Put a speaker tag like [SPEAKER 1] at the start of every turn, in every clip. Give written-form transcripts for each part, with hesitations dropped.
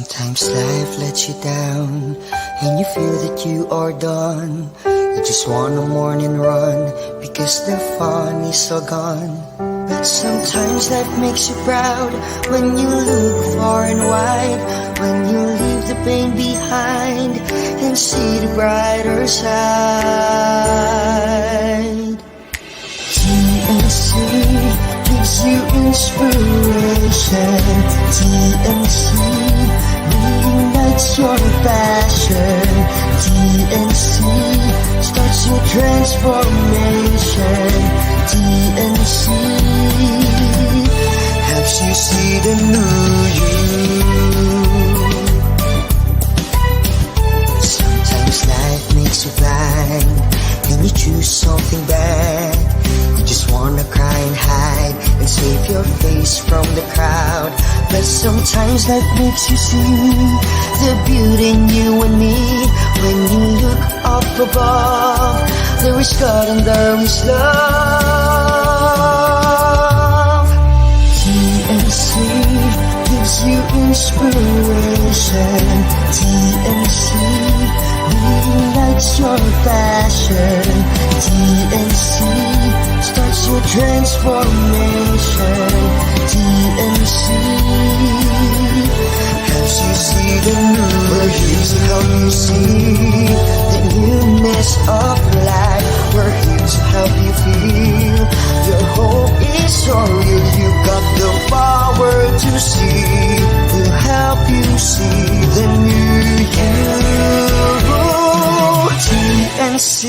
[SPEAKER 1] Sometimes life lets you down and you feel that you are done. You just want a morning run because the fun is all gone. But sometimes life makes you proud when you look far and wide, when you leave the pain behind and see the brighter side. TNC gives you inspiration. TNC reignites your passion. TNC starts your transformation. TNC helps you see the new you. Sometimes life makes you blind and you choose something bad. You just wanna cry and hide and save your face from the crowd. But sometimes life makes you see the beauty in you and me. When you look up above, there is God and there is love. TNC gives you inspiration. TNC reignites your passion. TNC starts your transformation. TNC helps you see the new. We're here to help you see the newness of life. We're here to help you feel your hope is so real. You got the power to see. We'll help you see the new you. TNC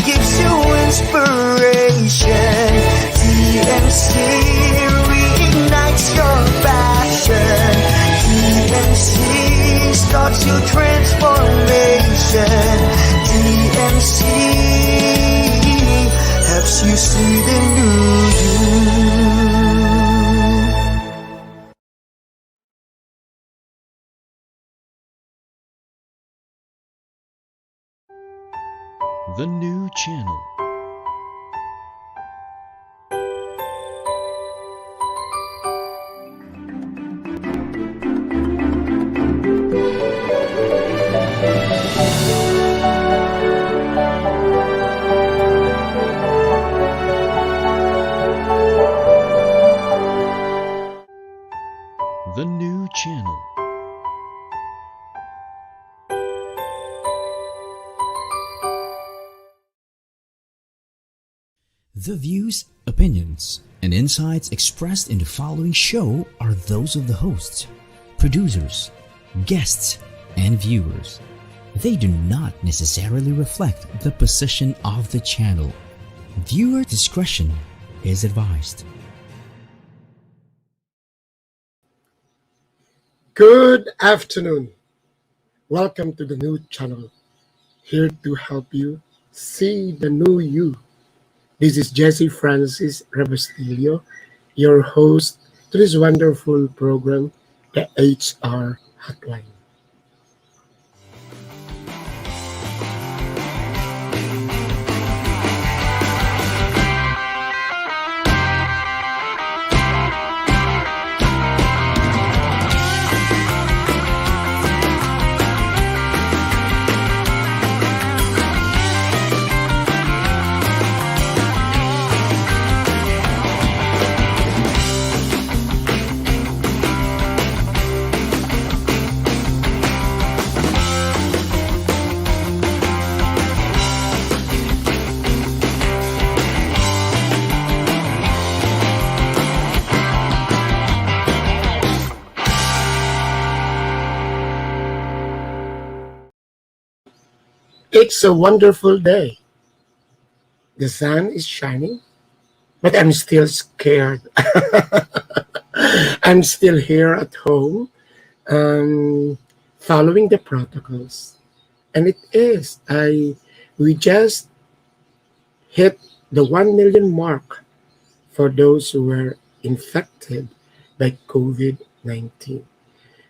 [SPEAKER 1] gives you inspiration. TNC reignites your passion. TNC starts your transformation. TNC helps you see the new you.
[SPEAKER 2] The new channel. The new channel. The views, opinions, and insights expressed in the following show are those of the hosts, producers, guests, and viewers. They do not necessarily reflect the position of the channel. Viewer discretion is advised.
[SPEAKER 3] Good afternoon. Welcome to the new channel. Here to help you see the new you. This is Jesse Francis Rebustillo, your host to this wonderful program, the HR Hotline. It's a wonderful day. The sun is shining, but I'm still scared. I'm still here at home, following the protocols. And it is. We just hit the 1 million mark for those who were infected by COVID-19.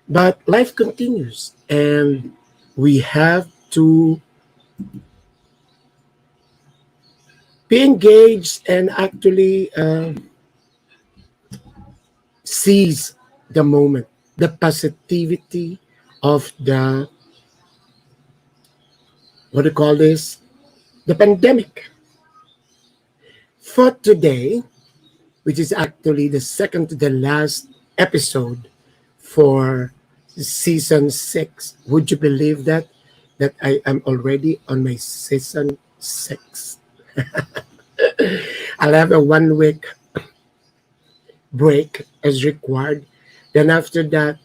[SPEAKER 3] But life continues, and we have to be engaged and actually seize the moment the positivity of the, what do you call this, the pandemic. For today, which is actually the second to the last episode for season 6. Would you believe that I am already on my season 6? I'll have a 1 week break as required. Then after that,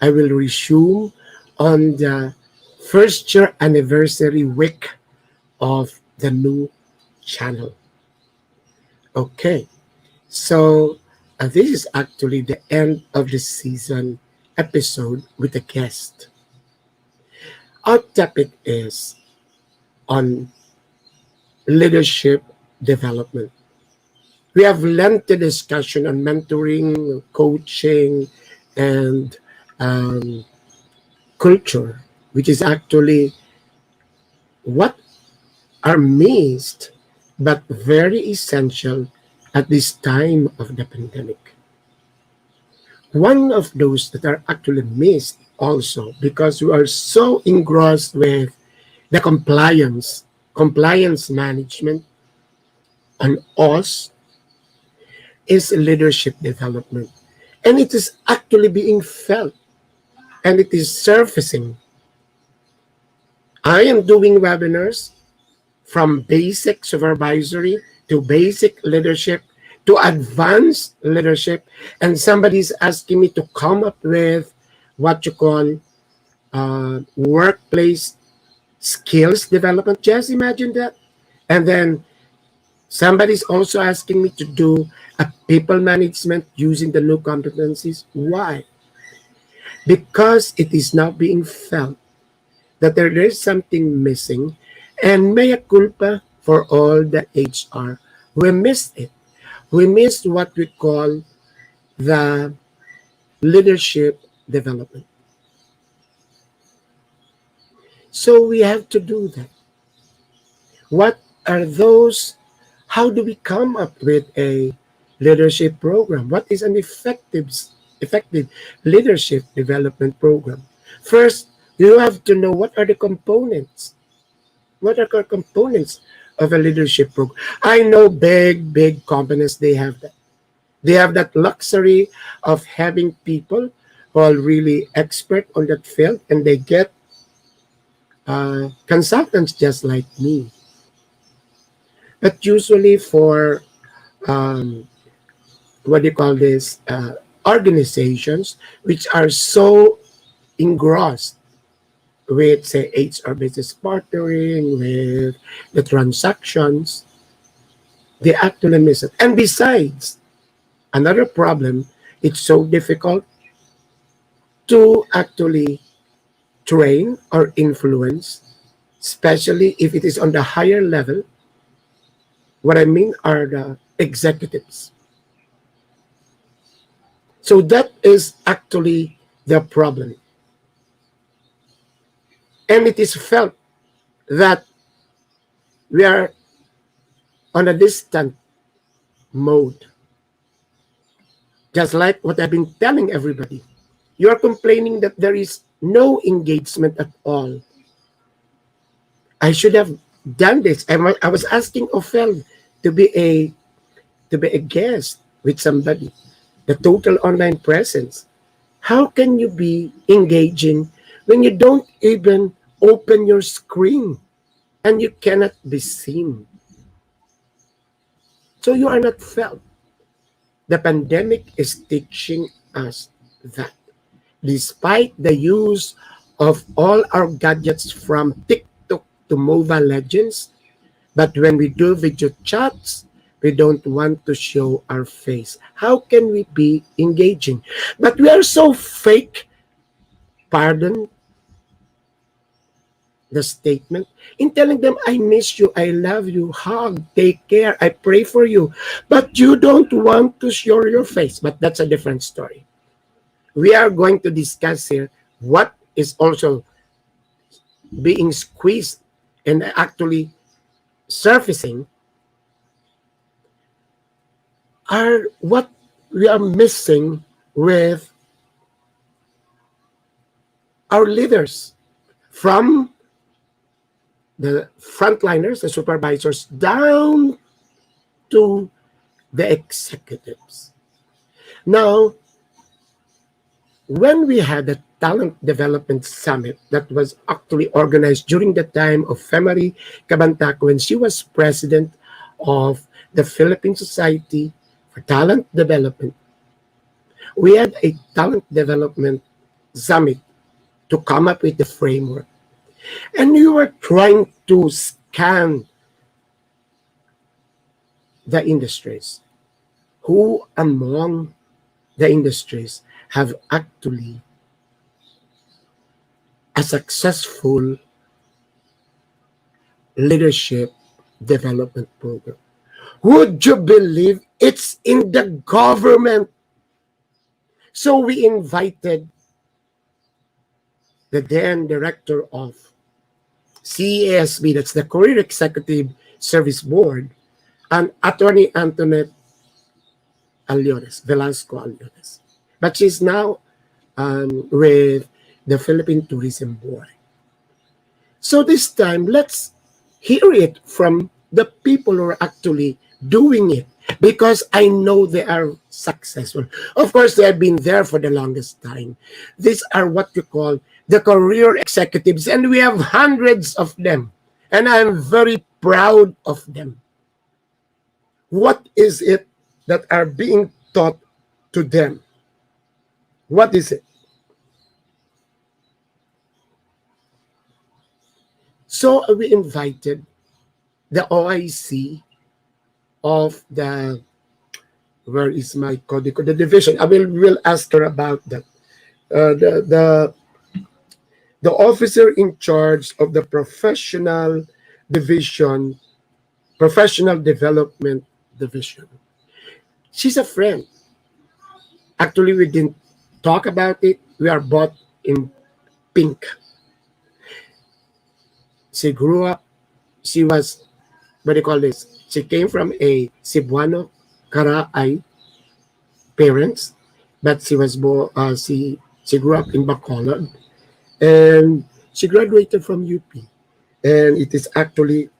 [SPEAKER 3] I will resume on the first year anniversary week of the new channel. Okay, so this is actually the end of the season episode with a guest. Our topic is on leadership development. We have lengthy discussion on mentoring, coaching, and um, culture, which is actually what are missed but very essential at this time of the pandemic. One of those that are actually missed also because we are so engrossed with the compliance management on us is leadership development. And it is actually being felt and it is surfacing. I am doing webinars from basic supervisory to basic leadership to advanced leadership, and somebody's asking me to come up with what you call workplace skills development. Just imagine that. And then somebody's also asking me to do a people management using the new competencies. Why? Because it is now being felt that there is something missing, and mea culpa for all the HR. We missed it. We missed what we call the leadership development. So we have to do that. What are those? How do we come up with a leadership program? What is an effective leadership development program? First, you have to know what are the components. What are the components of a leadership program? I know big companies, they have that. They have that luxury of having people who are really expert on that field, and they get consultants just like me. But usually for what do you call this, organizations which are so engrossed with, say, HR business partnering, with the transactions, they actually miss it. And besides, another problem, it's so difficult to actually train or influence, especially if it is on the higher level. What I mean are the executives. So that is actually the problem. And it is felt that we are on a distant mode. Just like what I've been telling everybody. You are complaining that there is no engagement at all. I should have done this. I was asking Ophel to be a guest with somebody. The total online presence. How can you be engaging when you don't even open your screen and you cannot be seen? So you are not felt. The pandemic is teaching us that despite the use of all our gadgets from TikTok to Mobile Legends, but when we do video chats, we don't want to show our face. How can we be engaging? But we are so fake, pardon the statement, in telling them, I miss you, I love you, hug, take care, I pray for you. But you don't want to show your face. But that's a different story. We are going to discuss here what is also being squeezed and actually surfacing are what we are missing with our leaders, from the frontliners, the supervisors, down to the executives. Now, when we had the Talent Development Summit that was actually organized during the time of Femari Cabantaco when she was president of the Philippine Society for Talent Development, we had a talent development summit to come up with the framework. And we were trying to scan the industries. Who among the industries have actually a successful leadership development program? Would you believe it's in the government? So we invited the then director of CESB, that's the Career Executive Service Board, and Attorney Antoinette Velasco Aliones. But she's now with the Philippine Tourism Board. So this time, let's hear it from the people who are actually doing it, because I know they are successful. Of course, they have been there for the longest time. These are what you call the career executives, and we have hundreds of them, and I'm very proud of them. What is it that are being taught to them? What is it? So we invited the OIC of the, where is my codico, the division. I will ask her about that. The officer in charge of the professional division, professional development division. She's a friend. Actually, we didn't talk about it. We are both in pink. She grew up, she was, what do you call this? She came from a Cebuano Karaay parents, but she was born, she grew up in Bacolod, and she graduated from UP. And it is actually,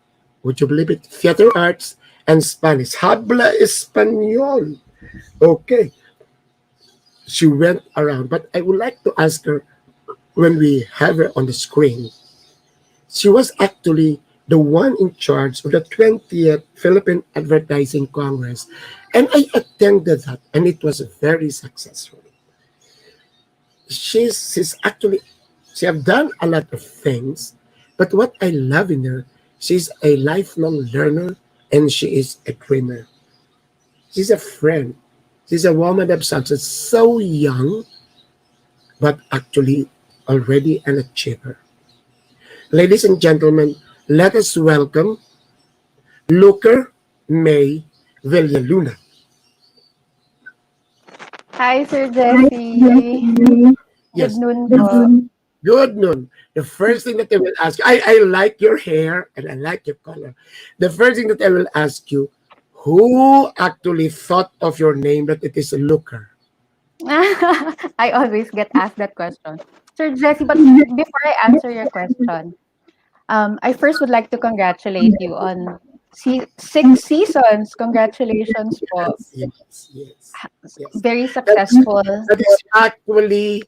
[SPEAKER 3] would you believe it, theater arts and Spanish. Habla Espanol. Okay. She went around, but I would like to ask her, when we have her on the screen, she was actually the one in charge of the 20th Philippine Advertising Congress. And I attended that, and it was very successful. She's actually, she have done a lot of things, but what I love in her, she's a lifelong learner, and she is a dreamer. She's a friend. She's a woman of substance, so young, but actually already an achiever. Ladies and gentlemen, let us welcome Lucre Mae Villaluna.
[SPEAKER 4] Hi, Sir Jesse. Good
[SPEAKER 3] Yes,
[SPEAKER 4] noon po.
[SPEAKER 3] good noon. The first thing that I will ask, I like your hair and I like your color. The first thing that I will ask you, who actually thought of your name that it is Lucre?
[SPEAKER 4] I always get asked that question. Sir Jesse, but before I answer your question, I first would like to congratulate you on 6 seasons. Congratulations po.
[SPEAKER 3] Yes.
[SPEAKER 4] Very successful.
[SPEAKER 3] That is actually,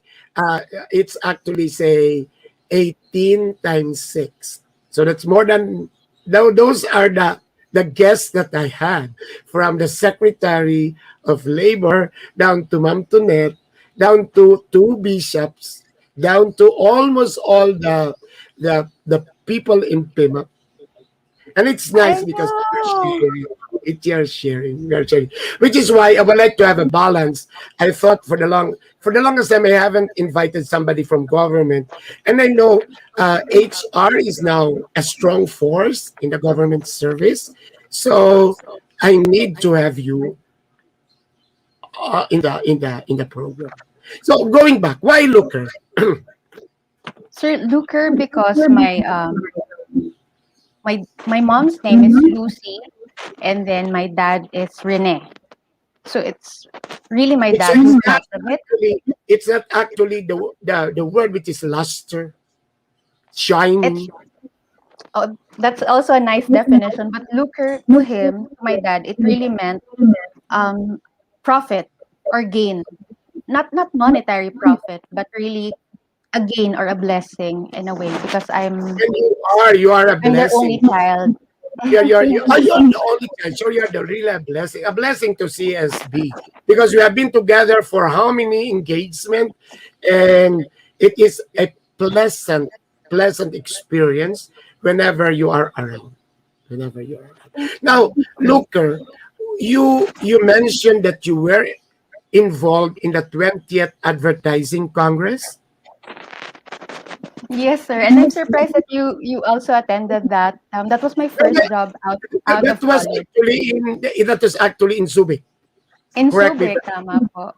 [SPEAKER 3] it's actually say 18 times 6. So that's more than, those are the guests that I had, from the Secretary of Labor down to Ma'am Tonet, down to 2 bishops, down to almost all the people in PIMA. And it's nice
[SPEAKER 4] I
[SPEAKER 3] because
[SPEAKER 4] know.
[SPEAKER 3] we are sharing, which is why I would like to have a balance. I thought for the longest time I haven't invited somebody from government, and I know HR is now a strong force in the government service, so I need to have you in the program. So going back, why Lucre?
[SPEAKER 4] Sir Lucre, because my mom's name is Lucy, and then my dad is Rene. So it's really my
[SPEAKER 3] It's
[SPEAKER 4] dad
[SPEAKER 3] it's
[SPEAKER 4] who
[SPEAKER 3] not
[SPEAKER 4] thought of it.
[SPEAKER 3] actually it's not actually the word which is luster,
[SPEAKER 4] It's
[SPEAKER 3] shiny.
[SPEAKER 4] that's also a nice definition. But lucre to him, to my dad, it really meant um, profit or gain, not monetary profit, but really a gain or a blessing in a way because
[SPEAKER 3] And you are a
[SPEAKER 4] I'm their only
[SPEAKER 3] blessing.
[SPEAKER 4] child.
[SPEAKER 3] You're the only child. So you're the real blessing to CSB because we have been together for how many engagement, and it is a pleasant experience whenever you are around. Whenever you are around.
[SPEAKER 4] Thank you.
[SPEAKER 3] Now, Looker, you mentioned that you were involved in the 20th Advertising Congress.
[SPEAKER 4] Yes, sir. And I'm surprised that you also attended that. That was my
[SPEAKER 3] And
[SPEAKER 4] first job out
[SPEAKER 3] that
[SPEAKER 4] of
[SPEAKER 3] was
[SPEAKER 4] college.
[SPEAKER 3] actually in Subic.
[SPEAKER 4] In
[SPEAKER 3] Correct me.
[SPEAKER 4] Subic, tama po.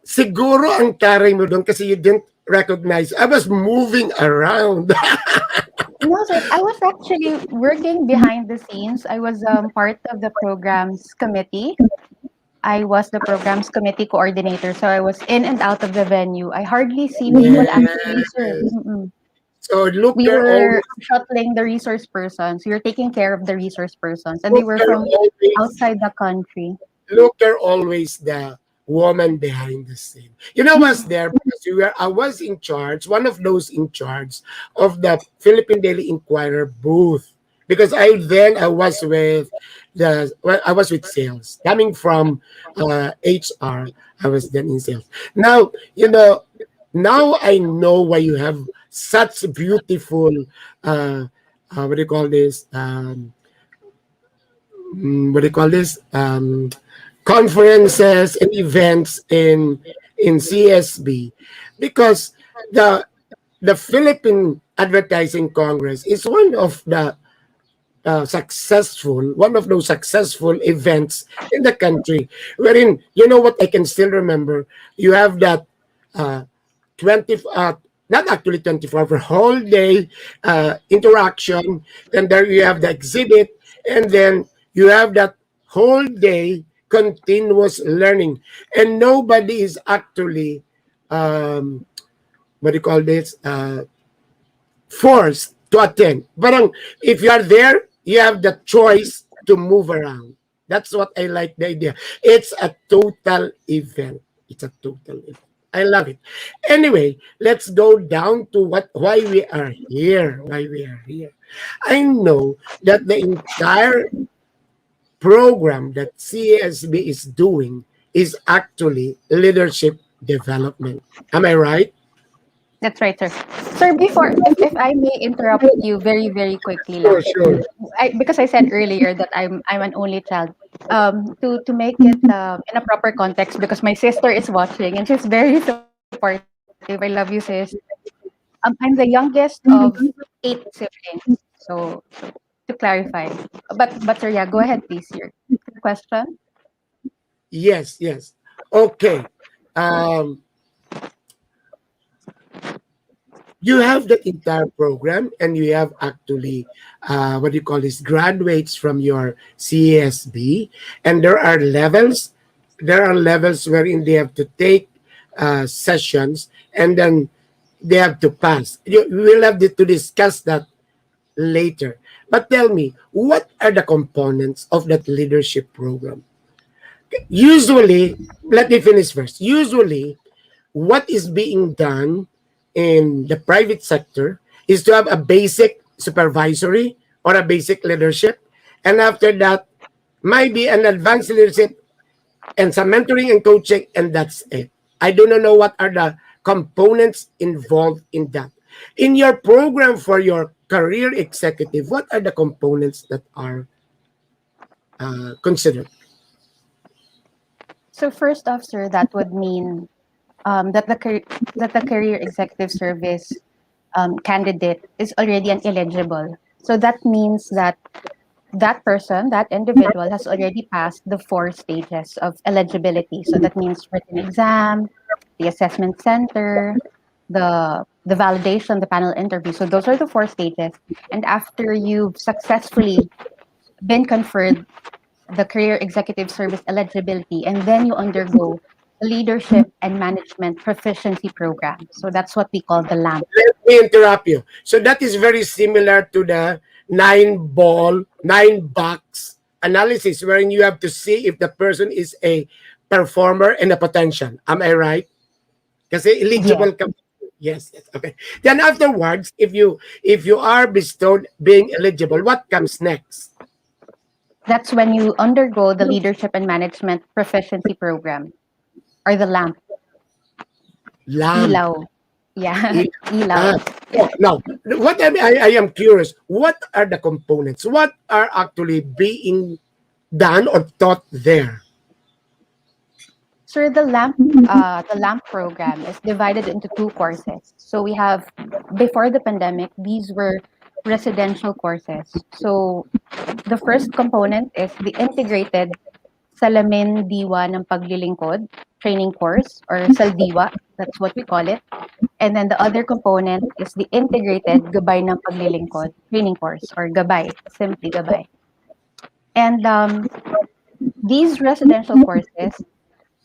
[SPEAKER 3] Siguro ang taray mo doon kasi you didn't recognize. I was moving around.
[SPEAKER 4] No, sir. I was actually working behind the scenes. I was part of the programs committee. I was the programs committee coordinator, so I was in and out of the venue. I hardly see people actually, sir.
[SPEAKER 3] Yes.
[SPEAKER 4] Mm-mm.
[SPEAKER 3] So
[SPEAKER 4] We
[SPEAKER 3] Looker
[SPEAKER 4] were
[SPEAKER 3] always
[SPEAKER 4] shuttling the resource persons. We were taking care of the resource persons, and they were
[SPEAKER 3] Looker
[SPEAKER 4] from
[SPEAKER 3] always
[SPEAKER 4] outside the country.
[SPEAKER 3] Looker always the woman behind the scene. I was there because I was in charge, one of those in charge of the Philippine Daily Inquirer booth. Because I was with I was with sales. Coming from HR, I was then in sales. Now, now I know why you have such beautiful what do you call this? What do you call this? Conferences and events in CSB, because the the Philippine Advertising Congress is one of those successful events in the country, wherein what I can still remember. You have that 20 not actually 24-hour whole day interaction, and there you have the exhibit, and then you have that whole day continuous learning, and nobody is actually what do you call this forced to attend. But if you are there, you have the choice to move around. That's what I like the idea. It's a total event. It's a total event. I love it. Anyway, let's go down to why we are here. Why we are here. I know that the entire program that CSB is doing is actually leadership development. Am I right?
[SPEAKER 4] That's right, sir. Sir, before, if I may interrupt you very, very quickly
[SPEAKER 3] Sure,
[SPEAKER 4] lang.
[SPEAKER 3] sure.
[SPEAKER 4] Because I said earlier that I'm an only child. To make it in a proper context, because my sister is watching and she's very supportive. I love you, sis. I'm the youngest of 8 siblings. So to clarify, but sir, yeah, go ahead, please. Your question.
[SPEAKER 3] Yes, yes. Okay. Um, you have the entire program, and you have actually what do you call this graduates from your CSB, and there are levels wherein they have to take sessions, and then they have to pass. We will have to discuss that later. But tell me, what are the components of that leadership program? Usually, let me finish first. Usually, what is being done in the private sector is to have a basic supervisory or a basic leadership, and after that might be an advanced leadership and some mentoring and coaching, and that's it. I do not know what are the components involved in that. In your program for your career executive, what are the components that are considered?
[SPEAKER 4] So first off, sir, that would mean that the career executive service candidate is already an eligible. So that means that that person, that individual, has already passed the 4 stages of eligibility. So that means written exam, the assessment center, the validation, the panel interview. So those are the 4 stages. And after you've successfully been conferred the career executive service eligibility, and then you undergo the leadership and management proficiency program. So that's what we call the LAMP.
[SPEAKER 3] Let me interrupt you. So that is very similar to the 9 box analysis, wherein you have to see if the person is a performer and a potential. Am I right? Kasi
[SPEAKER 4] Yes,
[SPEAKER 3] eligible ka. Yes, yes. Okay. Then afterwards, if you are bestowed being eligible, what comes next?
[SPEAKER 4] that's when you undergo the leadership and management proficiency program, or the LAMP.
[SPEAKER 3] Lamb.
[SPEAKER 4] Ilaw. Yeah,
[SPEAKER 3] It,
[SPEAKER 4] ilaw.
[SPEAKER 3] ah,
[SPEAKER 4] Yeah.
[SPEAKER 3] now, what I am curious, what are the components? What are actually being done or taught there?
[SPEAKER 4] So the LAMP program is divided into two courses. So we have, before the pandemic, these were residential courses. So the first component is the integrated Salamin Diwa ng Paglilingkod training course, or SALDIWA, that's what we call it. And then the other component is the integrated Gabay ng Paglilingkod training course, or Gabay, simply Gabay. And these residential courses,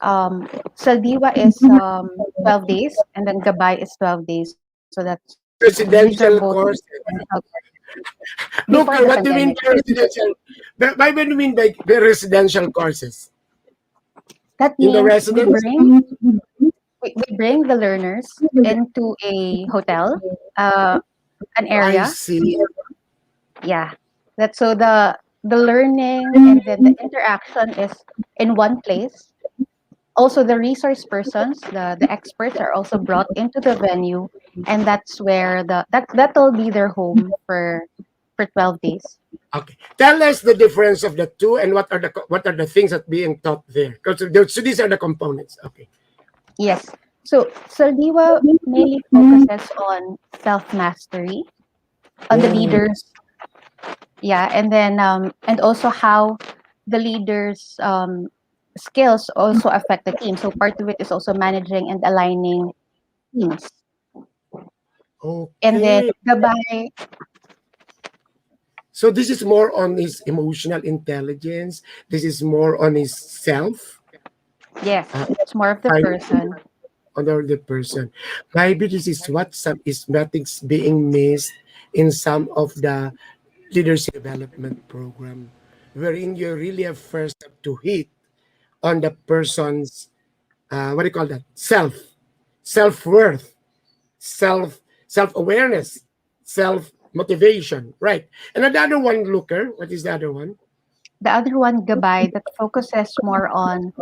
[SPEAKER 4] Saldiwa is 12 days, and then Gabay is 12 days. So these are both
[SPEAKER 3] Residential course.
[SPEAKER 4] residential courses before
[SPEAKER 3] Look,
[SPEAKER 4] the
[SPEAKER 3] what do you mean
[SPEAKER 4] pandemic.
[SPEAKER 3] by residential? By what do you mean by residential courses?
[SPEAKER 4] That
[SPEAKER 3] In the
[SPEAKER 4] means
[SPEAKER 3] residence?
[SPEAKER 4] we bring the learners into a hotel, an
[SPEAKER 3] I
[SPEAKER 4] area.
[SPEAKER 3] see.
[SPEAKER 4] Yeah, that's so the learning and then the interaction is in one place. Also, the resource persons, the experts, are also brought into the venue, and that's where that'll be their home for 12 days.
[SPEAKER 3] Okay. Tell us the difference of the two and what are the things that being taught there. Because so these are the components. Okay.
[SPEAKER 4] Yes. So Saldiwa mainly focuses on self mastery, on the
[SPEAKER 3] Oh,
[SPEAKER 4] leaders, yeah, and then and also how the leaders' skills also affect the team. So part of it is also managing and aligning teams. And then
[SPEAKER 3] okay.
[SPEAKER 4] Gabay,
[SPEAKER 3] So this is more on his emotional intelligence. This is more on his self.
[SPEAKER 4] yes,
[SPEAKER 3] Uh,
[SPEAKER 4] it's more of the
[SPEAKER 3] kind
[SPEAKER 4] person.
[SPEAKER 3] under the person. Maybe this is what some is nothing's being missed in some of the leadership development program, wherein you really have first have to hit on the person's what do you call that, self-worth, self-awareness, self-motivation, right? And another one, Looker, what is the other one?
[SPEAKER 4] The other one, Gabay, that focuses more on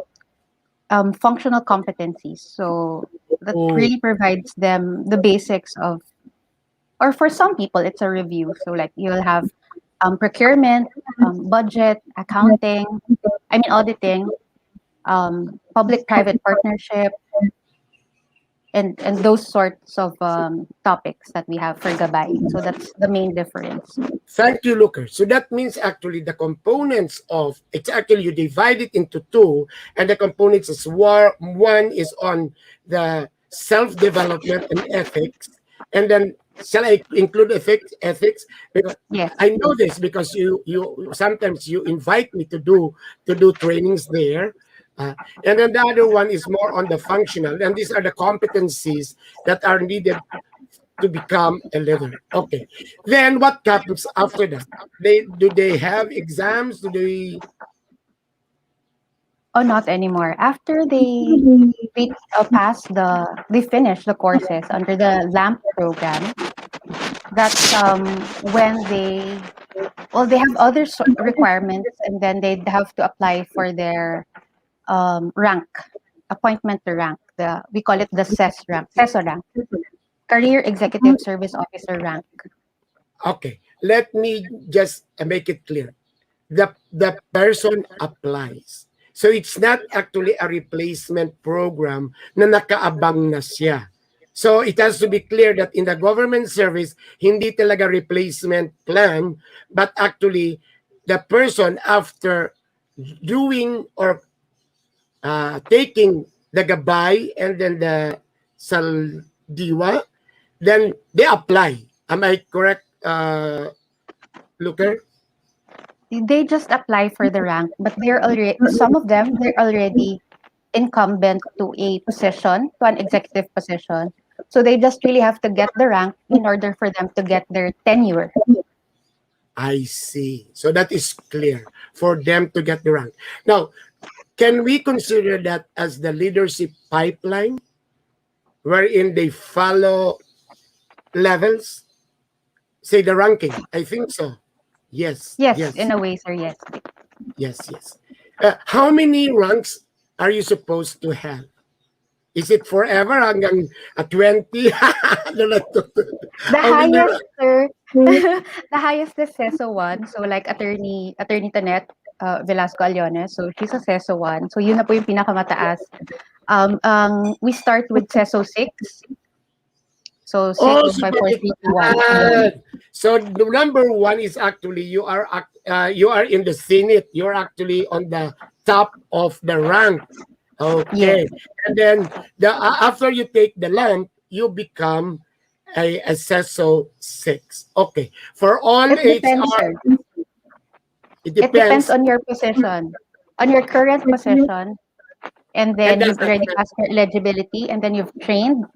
[SPEAKER 4] functional competencies. So that
[SPEAKER 3] Oh,
[SPEAKER 4] really provides them the basics of, or for some people, it's a review. So like you'll have procurement, budget, accounting, auditing, public-private partnership, and those sorts of topics that we have for Gabay. So that's the main difference.
[SPEAKER 3] thank you, Looker. So that means actually the components of it's actually you divide it into two, and the components is one is on the self-development and ethics, and then shall I include ethics? Because
[SPEAKER 4] Yes.
[SPEAKER 3] I know this because you sometimes you invite me to do trainings there. And then the other one is more on the functional, and these are the competencies that are needed to become a leader. Okay. Then what happens after that? Do they have exams? Do they
[SPEAKER 4] Oh, not anymore. After they they finish the courses under the LAMP program. That's when they have other requirements, and then they'd have to apply for their rank, appointment to rank. We call it the CESO rank, Career Executive Service Officer rank.
[SPEAKER 3] okay? Let me just make it clear. The person applies. So it's not actually a replacement program na nakaabang na siya. So it has to be clear that in the government service, hindi talaga replacement plan, but actually the person after doing or taking the gabay and then the saldiwa, then they apply. Am I correct, Looker?
[SPEAKER 4] they just apply for the rank, but they're already some of them they're already incumbent to a position, to an executive position. So they just really have to get the rank in order for them to get their tenure.
[SPEAKER 3] I see. So that is clear for them to get the rank. Now, can we consider that as the leadership pipeline wherein they follow levels? Say the ranking. I think so. Yes,
[SPEAKER 4] Yes,
[SPEAKER 3] yes,
[SPEAKER 4] in a way, sir, yes.
[SPEAKER 3] yes, yes. How many ranks are you supposed to have? Is it forever hanggang 20?
[SPEAKER 4] The
[SPEAKER 3] How many
[SPEAKER 4] highest,
[SPEAKER 3] ranks?
[SPEAKER 4] sir, the highest is CESO 1. So like attorney Tanet Velasco Aliones. So she's a CESO 1. So yun na po yung pinakamataas. We start with CESO 6. So
[SPEAKER 3] Oh,
[SPEAKER 4] 6,
[SPEAKER 3] so
[SPEAKER 4] 5, 4,
[SPEAKER 3] that
[SPEAKER 4] 3, 2, 1.
[SPEAKER 3] so the number one is actually you are in the Senate. You're actually on the top of the rank.
[SPEAKER 4] Yes.
[SPEAKER 3] Okay, and then after you take the lamp, you become a CESO 6. Okay, for all
[SPEAKER 4] It depends,
[SPEAKER 3] HR,
[SPEAKER 4] sir.
[SPEAKER 3] it
[SPEAKER 4] It depends
[SPEAKER 3] depends,
[SPEAKER 4] on your position, on your current position, and
[SPEAKER 3] and
[SPEAKER 4] then
[SPEAKER 3] that's
[SPEAKER 4] you've already passed your eligibility, and then you've trained,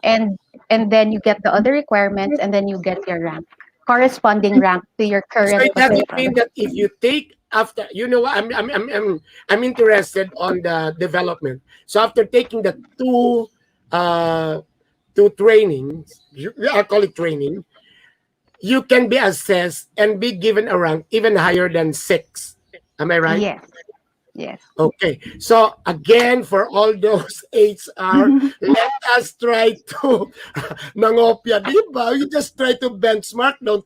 [SPEAKER 4] and and then you get the other requirements, and then you get your rank, corresponding rank to your
[SPEAKER 3] so
[SPEAKER 4] current
[SPEAKER 3] it doesn't
[SPEAKER 4] position.
[SPEAKER 3] mean that if you take after, you know what, I'm interested on the development. So after taking the uh two trainings, I call it training, you can be assessed and be given a rank even higher than 6. Am I right?
[SPEAKER 4] Yes, yes.
[SPEAKER 3] Okay. So again, for all those HR, let us try to mangopya, di ba? You just try to benchmark, not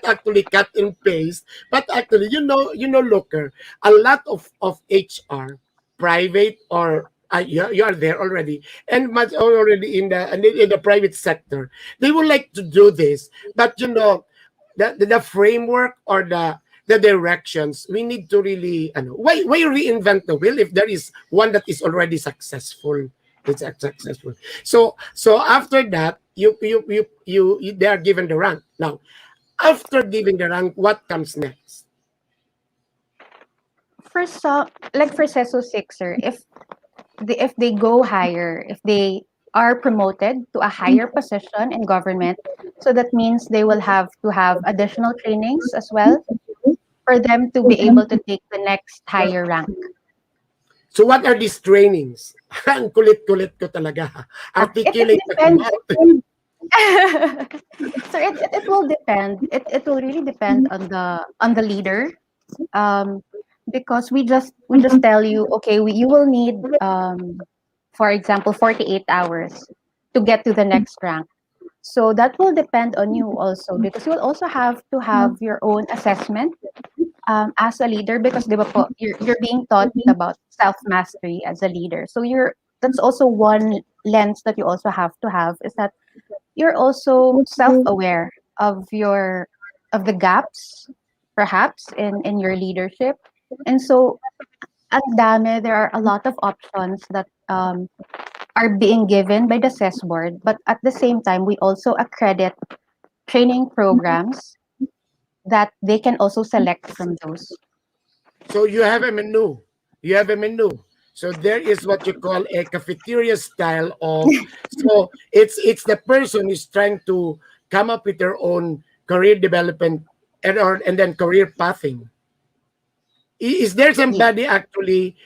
[SPEAKER 3] actually cut and paste, but actually, Looker, a lot of HR, private or you are there already, and much already in the private sector, they would like to do this, but the framework or the directions, we need to really why reinvent the wheel if there is one that is already successful. It's successful. So after that, they are given the rank. Now, after giving the rank, what comes next?
[SPEAKER 4] For some, like for CESO 6, sir, if they go higher, if they are promoted to a higher position in government, so that means they will have to have additional trainings as well for them to be able to take the next higher rank.
[SPEAKER 3] So what are these trainings? Ang kulit-kulit ko talaga.
[SPEAKER 4] It
[SPEAKER 3] Articulate the
[SPEAKER 4] depends.
[SPEAKER 3] mouth.
[SPEAKER 4] So it will depend. It will really depend on the leader. Um, because we just tell you, okay, you will need for example 48 hours to get to the next rank. So that will depend on you also, because you will also have to have your own assessment as a leader, because di ba po, you're being taught about self mastery as a leader. So that's also one lens that you also have to have, is that you're also self-aware of the gaps perhaps in your leadership. And so at dame, there are a lot of options that are being given by the CES board, but at the same time we also accredit training programs that they can also select from those.
[SPEAKER 3] So you have a menu. You have a menu. So there is what you call a cafeteria style of. So it's the person who's trying to come up with their own career development and then career pathing. Is there
[SPEAKER 4] Yeah.
[SPEAKER 3] somebody actually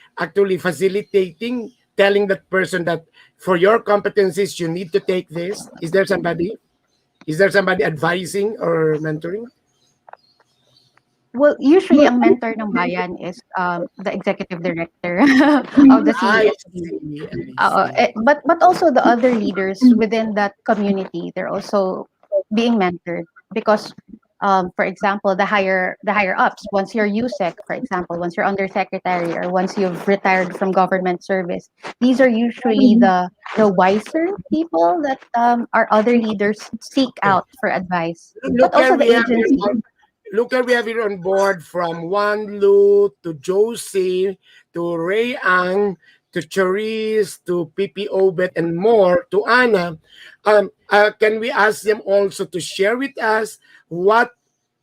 [SPEAKER 3] facilitating, telling that person that for your competencies you need to take this? Is there somebody? Is there somebody advising or mentoring?
[SPEAKER 4] Well, usually ang mentor ng bayan is the executive director of the
[SPEAKER 3] I
[SPEAKER 4] CESB.
[SPEAKER 3] see. I see.
[SPEAKER 4] But also the other leaders within that community, they're also being mentored, because for example, the higher ups, once you're USEC, for example, once you're undersecretary, or once you've retired from government service, these are usually the wiser people that our other leaders seek
[SPEAKER 3] Okay.
[SPEAKER 4] out for advice, but
[SPEAKER 3] Look
[SPEAKER 4] also
[SPEAKER 3] here
[SPEAKER 4] the
[SPEAKER 3] we have here
[SPEAKER 4] agency.
[SPEAKER 3] Look at we have here on board from Juan Lu to Josie to Ray Ang to Charisse to Pipi Obet and more to Anna. Can we ask them also to share with us what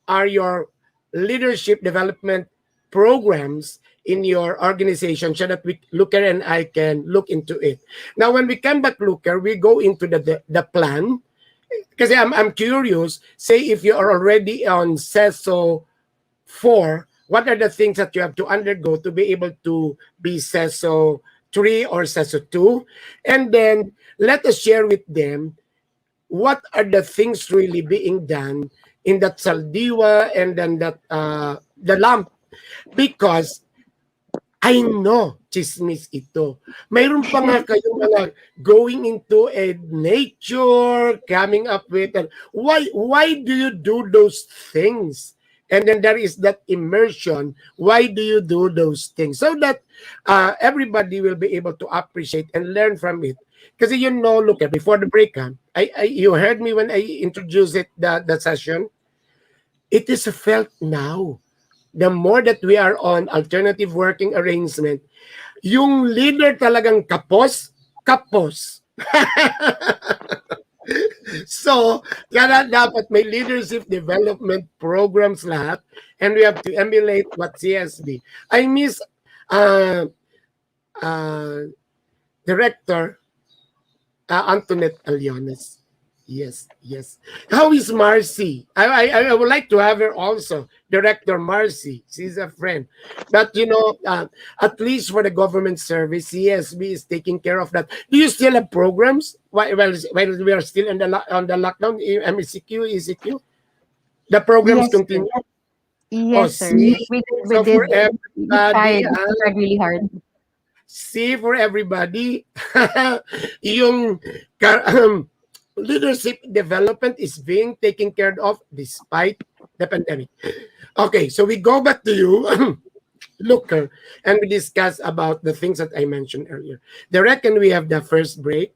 [SPEAKER 3] are your leadership development programs in your organization so that Lucre and I can look into it. Now, when we come back, Lucre, we go into the plan. Because I'm curious, say if you are already on CESO 4, what are the things that you have to undergo to be able to be CESO 3 or CESO 2? And then let us share with them what are the things really being done in that Saldiwa and then that the lump. Because I know, chismis ito. Mayroon pa nga kayong mga going into a nature, coming up with, and why do you do those things? And then there is that immersion. Why do you do those things? So that everybody will be able to appreciate and learn from it. Because look, before the break, you heard me when I introduced the session. It is felt now. The more that we are on alternative working arrangement, yung leader talagang kapos. So, kaya dapat may leadership development programs lahat, and we have to emulate what CSB. I miss Director Antoinette Aliones. Yes. How is Marcy? I would like to have her also. Director Marcy. She's a friend. But, at least for the government service, CESB is taking care of that. Do you still have programs while we are still on the lockdown, MECQ, ECQ? The programs continue?
[SPEAKER 4] Yes, sir.
[SPEAKER 3] See?
[SPEAKER 4] We
[SPEAKER 3] So for
[SPEAKER 4] did. We
[SPEAKER 3] everybody,
[SPEAKER 4] tried really hard.
[SPEAKER 3] see, for everybody, yung leadership development is being taken care of despite the pandemic. Okay, so we go back to you, Lucre, and we discuss about the things that I mentioned earlier. Direct, can we have the first break?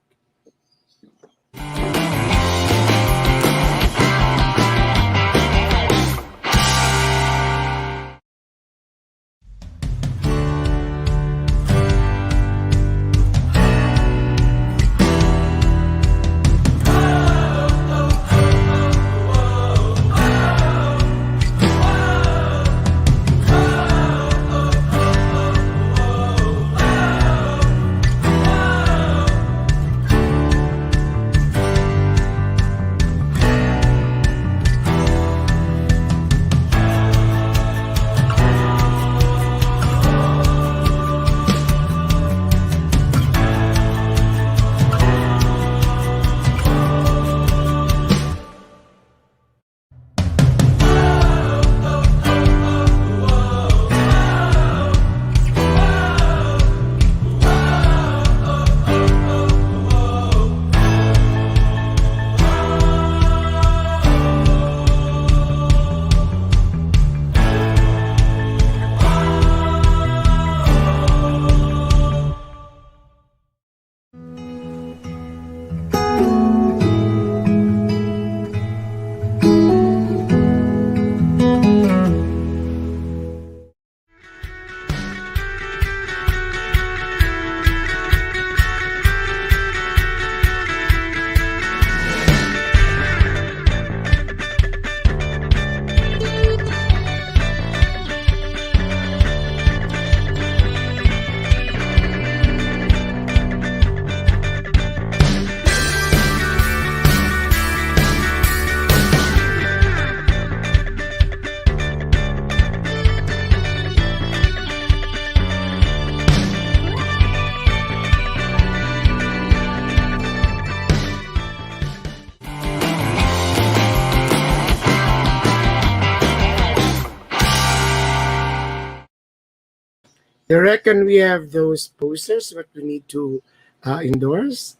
[SPEAKER 3] I reckon we have those posters, what we need to endorse.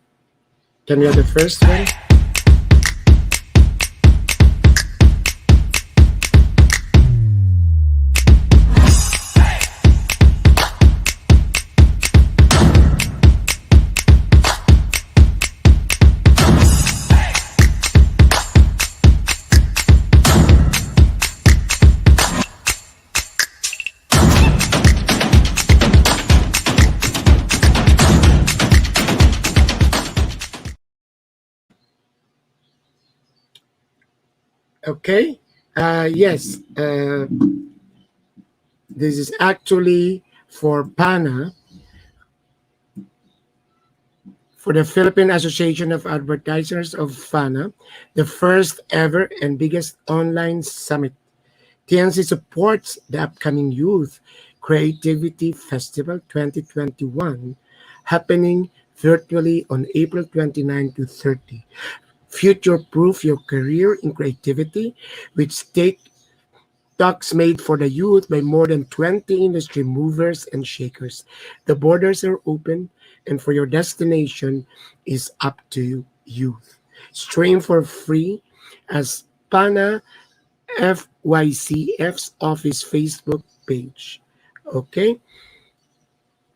[SPEAKER 3] Can we have the first one? Okay. Yes, this is actually for PANA, for the Philippine Association of Advertisers of FANA, the first ever and biggest online summit. TNC supports the upcoming Youth Creativity Festival 2021 happening virtually on April 29 to 30. Future-proof your career in creativity with state talks made for the youth by more than 20 industry movers and shakers. The borders are open, and for your destination is up to you. Stream for free as PANA FYCF's office Facebook page. Okay?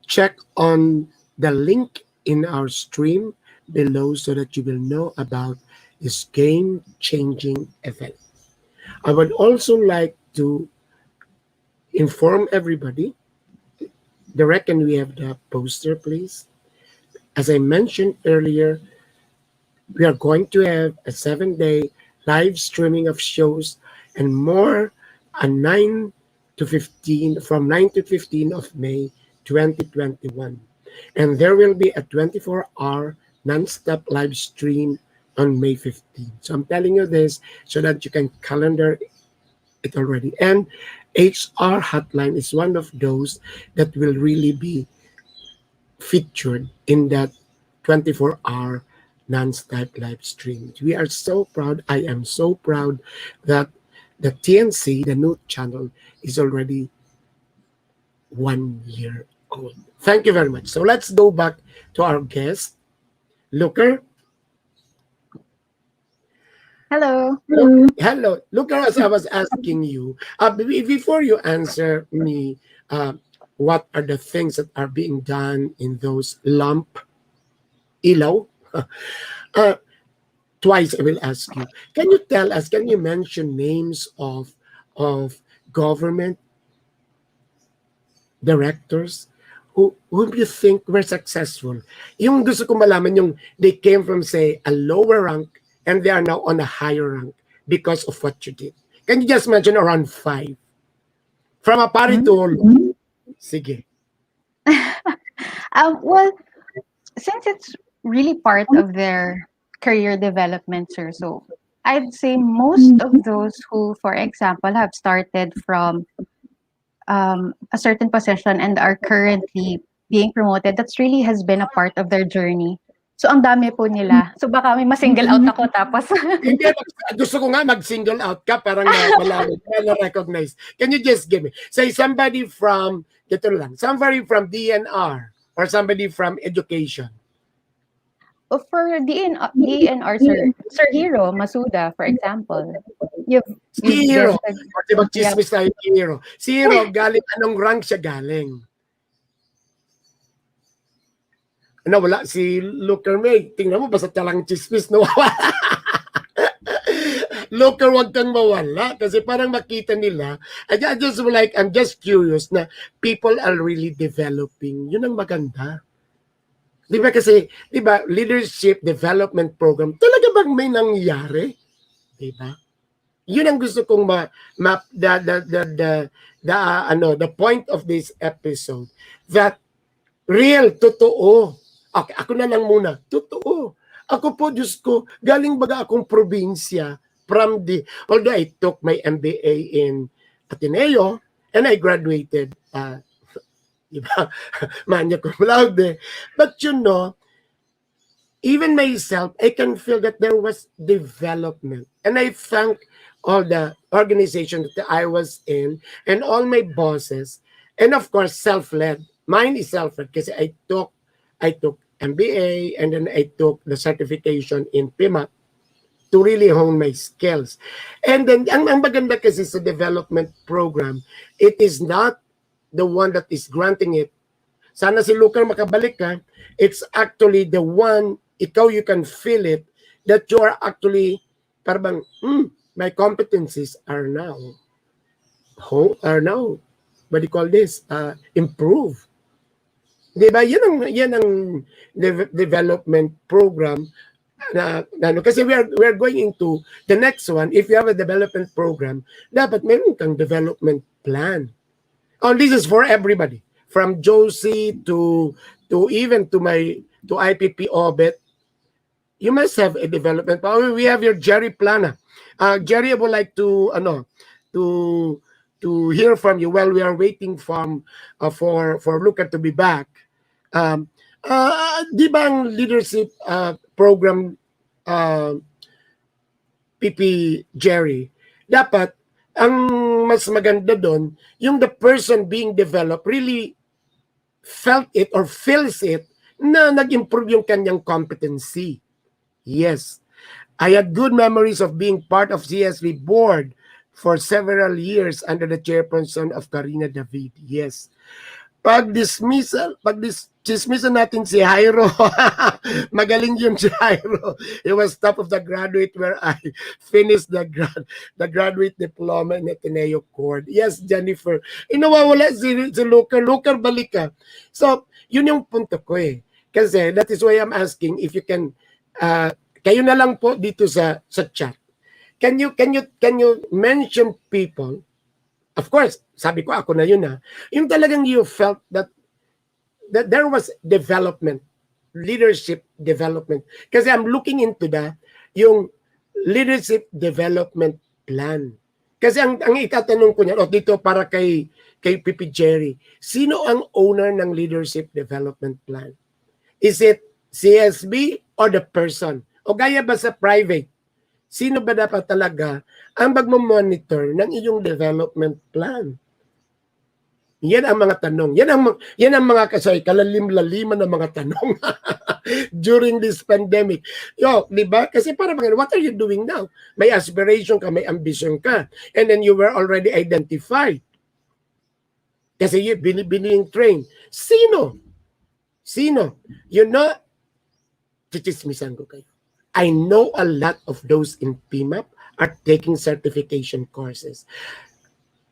[SPEAKER 3] Check on the link in our stream below so that you will know about this game changing event. I would also like to inform everybody. Direct, can we have the poster, please? As I mentioned earlier, we are going to have a 7-day live streaming of shows and more on 9 to 15, from 9 to 15 of May 2021. And there will be a 24-hour non-stop live stream on May 15. So I'm telling you this so that you can calendar it already. And HR Hotline is one of those that will really be featured in that 24-hour non-stop live stream. We are so proud. I am so proud that the TNC, the new channel, is already 1 year old. Thank you very much. So let's go back to our guest, Lucre.
[SPEAKER 4] Hello.
[SPEAKER 3] Hello. Lucre, as I was asking you, before you answer me, what are the things that are being done in those lump ilaw? Twice I will ask you. Can you tell us, can you mention names of government directors whom you think were successful? Yung gusto ko malaman yung they came from, say, a lower rank and they are now on a higher rank because of what you did. Can you just mention around 5? From a paritol. Sige.
[SPEAKER 4] Well, since it's really part of their career development, sir, so I'd say most of those who, for example, have started from a certain position and are currently being promoted, that's really has been a part of their journey. So ang dami po nila. So baka may ma-single out ako tapos.
[SPEAKER 3] Hindi, gusto ko nga mag-single out ka para na-recognize. Can you just give me, say somebody from, somebody from DNR or somebody from education?
[SPEAKER 4] For DNR, Sir Hero Masuda, for example.
[SPEAKER 3] Si Hero.
[SPEAKER 4] Just,
[SPEAKER 3] Di ba chismis tayo si Hero? Si Hero, galing, anong rank siya galing? Wala si Lucre Mae. Tingnan mo, basta talang chismis, nawawala. Lucre, wag kang mawala. Kasi parang makita nila. I'm just curious na people are really developing. Yun ang maganda. Di ba kasi, di ba, leadership development program, talaga bang may nangyari? Di ba? Yun ang gusto kong the point of this episode, that real, totoo. Okay, ako na lang muna. Totoo. Ako po, Diyos ko, galing baga akong probinsya although I took my MBA in Ateneo and I graduated, magna cum laude. But you know, even myself, I can feel that there was development. And I thank all the organizations that I was in and all my bosses. And of course, self-led. Mine is self-led kasi I took MBA and then I took the certification in PIMAP to really hone my skills. And then, ang maganda kasi sa development program, it is not the one that is granting it. Sana si Lucre makabalik ka. It's actually the one, ikaw, you can feel it, that you are actually, parang, my competencies are now, what do you call this? Improve. Diba? Yan ang development program. Kasi we're going into the next one. If you have a development program, dapat meron kang development plan. Oh, this is for everybody, from Josie to even to IPP Obet. You must have a development plan. We have your Jerry Plana. Jerry, I would like to hear from you while we are waiting for Lucre to be back. Di ba ang leadership program, PP Jerry, dapat ang mas maganda doon, yung the person being developed really felt it or feels it na nag-improve yung kanyang competency. Yes. I had good memories of being part of CESB board for several years under the chairperson of Karina David. Yes. Pag dismissal natin si Jairo. Magaling yun si Jairo. He was top of the graduate where I finished the graduate diploma in Ateneo Cord. Yes, Jennifer. Inawawala si Lucre. Lucre, balik ka. So, yun yung punto ko eh. Kasi that is why I'm asking if you can, kayo na lang po dito sa chat. Can you mention people? Of course, sabi ko ako na yun yung talagang you felt that there was development, leadership development. Kasi I'm looking into yung leadership development plan. Kasi ang itatanong ko niyan, dito para kay Pipi Jerry, sino ang owner ng leadership development plan? Is it CSB or the person? O gaya ba sa private? Sino ba dapat talaga ang magmo-monitor ng iyong development plan? Yan ang mga tanong. Yan ang mga kalalim-laliman na mga tanong during this pandemic. Di ba? Kasi para what are you doing now? May aspiration ka, may ambition ka. And then you were already identified. Kasi you've been being trained. Sino? You know, chichismisan ko kayo. I know a lot of those in PMAP are taking certification courses.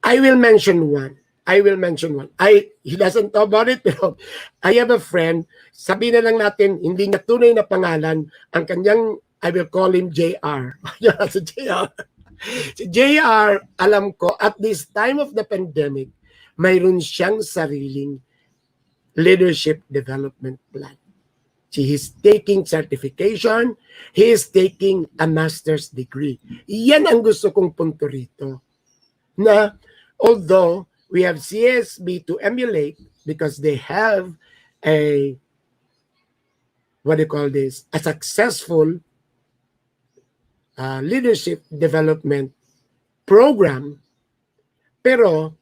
[SPEAKER 3] I will mention one. He doesn't know about it, pero I have a friend, sabihin na lang natin, hindi niya tunay na pangalan, ang kanyang, I will call him JR. Si JR. Si JR, alam ko, at this time of the pandemic, mayroon siyang sariling leadership development plan. He is taking certification. He is taking a master's degree. Yan ang gusto kong punto rito. Na although we have CSB to emulate because they have a successful leadership development program, pero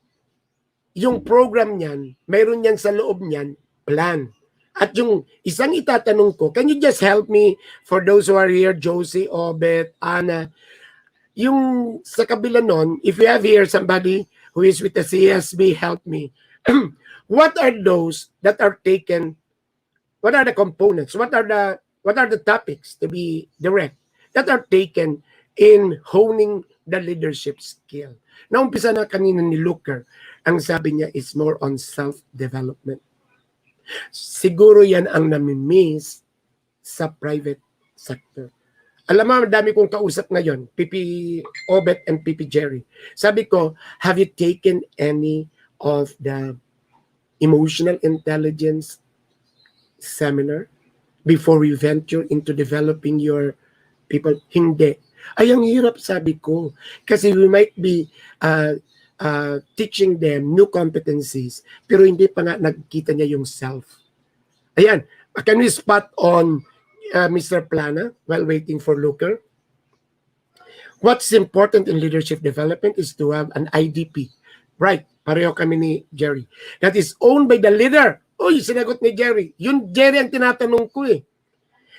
[SPEAKER 3] yung program niyan, mayroon yan sa loob niyan, plan. At yung isang itatanong ko, can you just help me for those who are here, Josie, Obet, Ana, yung sa kabila nun, if you have here somebody who is with the CSB, help me. What are those that are taken? What are the components? What are the topics, to be direct, that are taken in honing the leadership skill? Naumpisa na kanina ni Lucre, ang sabi niya is more on self-development. Siguro yan ang nami-miss sa private sector. Alam mo, dami kong kausap ngayon, Pipi Obet and Pipi Jerry. Sabi ko, have you taken any of the emotional intelligence seminar before we venture into developing your people? Hindi. Ay, ang hirap, sabi ko. Kasi we might be teaching them new competencies, pero hindi pa nga nagkita niya yung self. Ayan, can we spot on Mr. Plana while waiting for Lucre? What's important in leadership development is to have an IDP. Right, pareho kami ni Jerry. That is owned by the leader. Uy, sinagot ni Jerry. Yun, Jerry, ang tinatanong ko eh.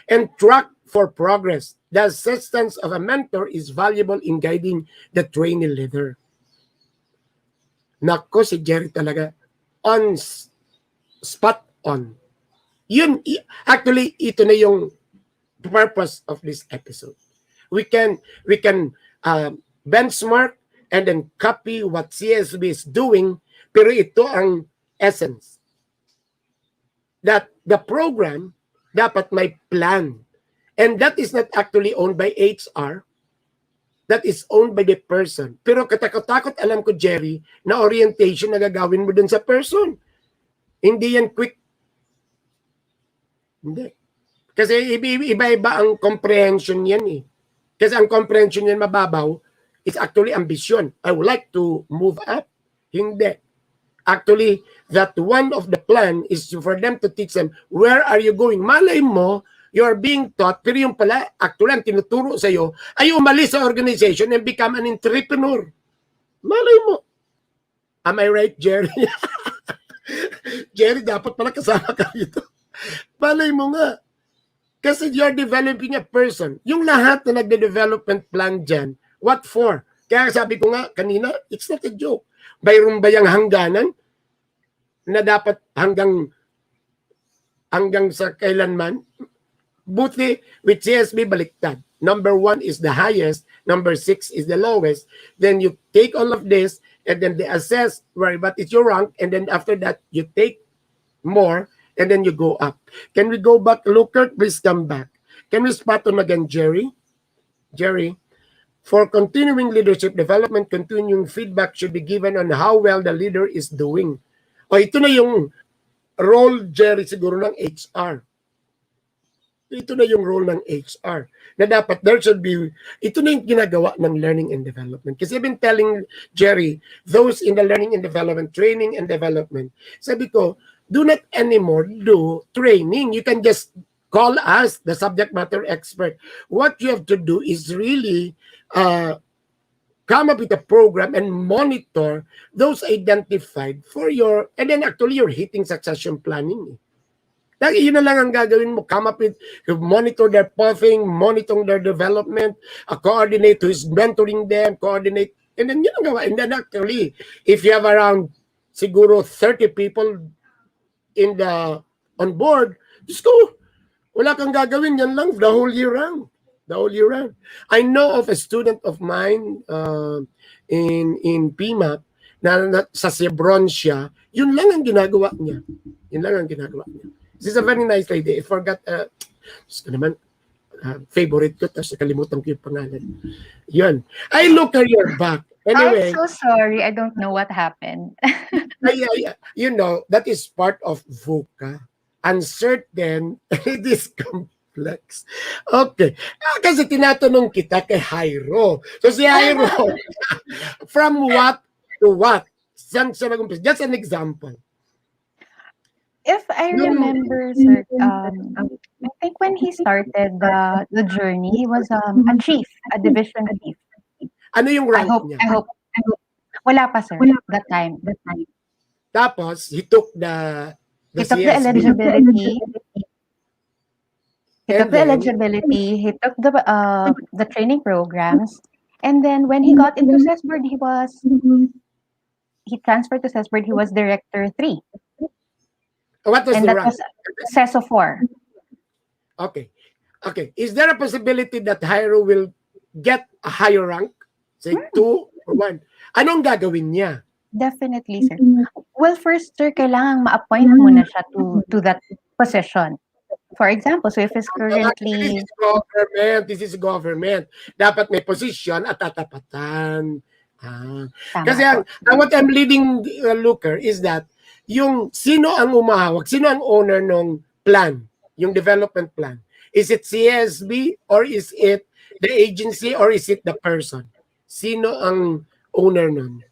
[SPEAKER 3] And track for progress. The assistance of a mentor is valuable in guiding the trainee leader. Nako, si Jerry talaga on spot on. Yun, actually, ito na yung purpose of this episode. We can benchmark and then copy what CSB is doing, pero ito ang essence. That the program dapat may plan. And that is not actually owned by HR. That is owned by the person. Pero katakot-takot, alam ko, Jerry, na orientation na gagawin mo dun sa person. Hindi yan quick. Hindi. Kasi iba-iba ang comprehension yan eh. Kasi ang comprehension yan mababaw is actually ambition. I would like to move up. Hindi. Actually, that one of the plan is for them to teach them, where are you going? Malay mo, you are being taught, pero yung pala, actually, ang tinuturo sa'yo, ay umalis sa organization and become an entrepreneur. Malay mo. Am I right, Jerry? Jerry, dapat pala kasama ka dito. Malay mo nga. Kasi you're developing a person. Yung lahat na nagde-development plan dyan, what for? Kaya sabi ko nga kanina, it's not a joke. Mayroon ba yung hangganan na dapat hanggang sa kailanman? Buti with CSB baliktad. Number 1 is the highest, number 6 is the lowest. Then you take all of this and then they assess where what is your rank, and then after that you take more and then you go up. Can we go back? Lucre, please come back. Can we spot on again, Jerry? Jerry, for continuing leadership development, continuing feedback should be given on how well the leader is doing. O ito na yung role, Jerry, siguro ng HR. Ito na yung role ng HR. Na dapat there should be, ito na yung ginagawa ng learning and development. Kasi I've been telling Jerry, those in the learning and development, training and development, sabi ko, do not anymore do training. You can just call us the subject matter expert. What you have to do is really come up with a program and monitor those identified for your, and then actually you're hitting succession planning. Yun na lang ang gagawin mo. Come up with, monitor their pathing, monitor their development, coordinate who is mentoring them, coordinate, and then yun ang gawa. And then actually, if you have around siguro 30 people on board, just go. Wala kang gagawin, yan lang, the whole year round. The whole year round. I know of a student of mine in PMAP na sa Sebron siya, yun lang ang ginagawa niya. Yun lang ang ginagawa niya. This is a very nice lady. I forgot, favorite ko, tapos nakalimutan ko yung pangalan. Yun. I look at your back. Anyway.
[SPEAKER 4] I'm so sorry. I don't know what happened.
[SPEAKER 3] You know, that is part of VUCA. Uncertain, it is complex. Okay. Kasi tinatanong kita kay Jairo. So si Jairo, from what to what? Saan siya nag-umpisa? Just an example.
[SPEAKER 4] If I remember, sir, I think when he started the journey, he was a chief, a division chief.
[SPEAKER 3] Ano yung rank niya?
[SPEAKER 4] I hope. Wala pa, sir, that time.
[SPEAKER 3] Tapos, he took the
[SPEAKER 4] eligibility. He took the eligibility. He took the training programs. And then when he got into CESB, he transferred to CESB. He was Director 3.
[SPEAKER 3] What was
[SPEAKER 4] and
[SPEAKER 3] the
[SPEAKER 4] that
[SPEAKER 3] rank?
[SPEAKER 4] was CESO 4.
[SPEAKER 3] Okay. Is there a possibility that Jairo will get a higher rank? Say 2 or 1. Anong gagawin niya?
[SPEAKER 4] Definitely, sir. Well, first, sir, kailangan ma-appoint muna siya to that position. For example, so if it's currently...
[SPEAKER 3] This is government. Dapat may position at tatapatan. Kasi what I'm leading, Lucre, is that yung sino ang umahawak, sino ang owner ng plan, yung development plan. Is it CESB or is it the agency or is it the person? Sino ang owner nun?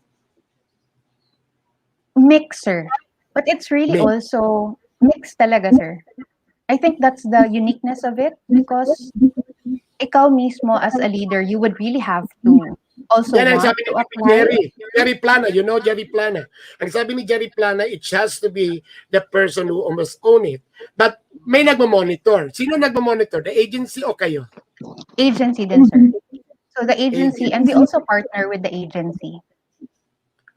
[SPEAKER 4] Mix, sir. But it's really also mixed talaga, sir. I think that's the uniqueness of it because ikaw mismo as a leader, you would really have to also
[SPEAKER 3] yan ang
[SPEAKER 4] want
[SPEAKER 3] sabi
[SPEAKER 4] to
[SPEAKER 3] ni
[SPEAKER 4] apply.
[SPEAKER 3] Jerry Plana, you know Jerry Plana. Ang sabi ni Jerry Plana, it has to be the person who must own it. But may nagmamonitor. Sino nagmamonitor? The agency o kayo?
[SPEAKER 4] Agency din, sir. So the agency, and we also partner with the agency.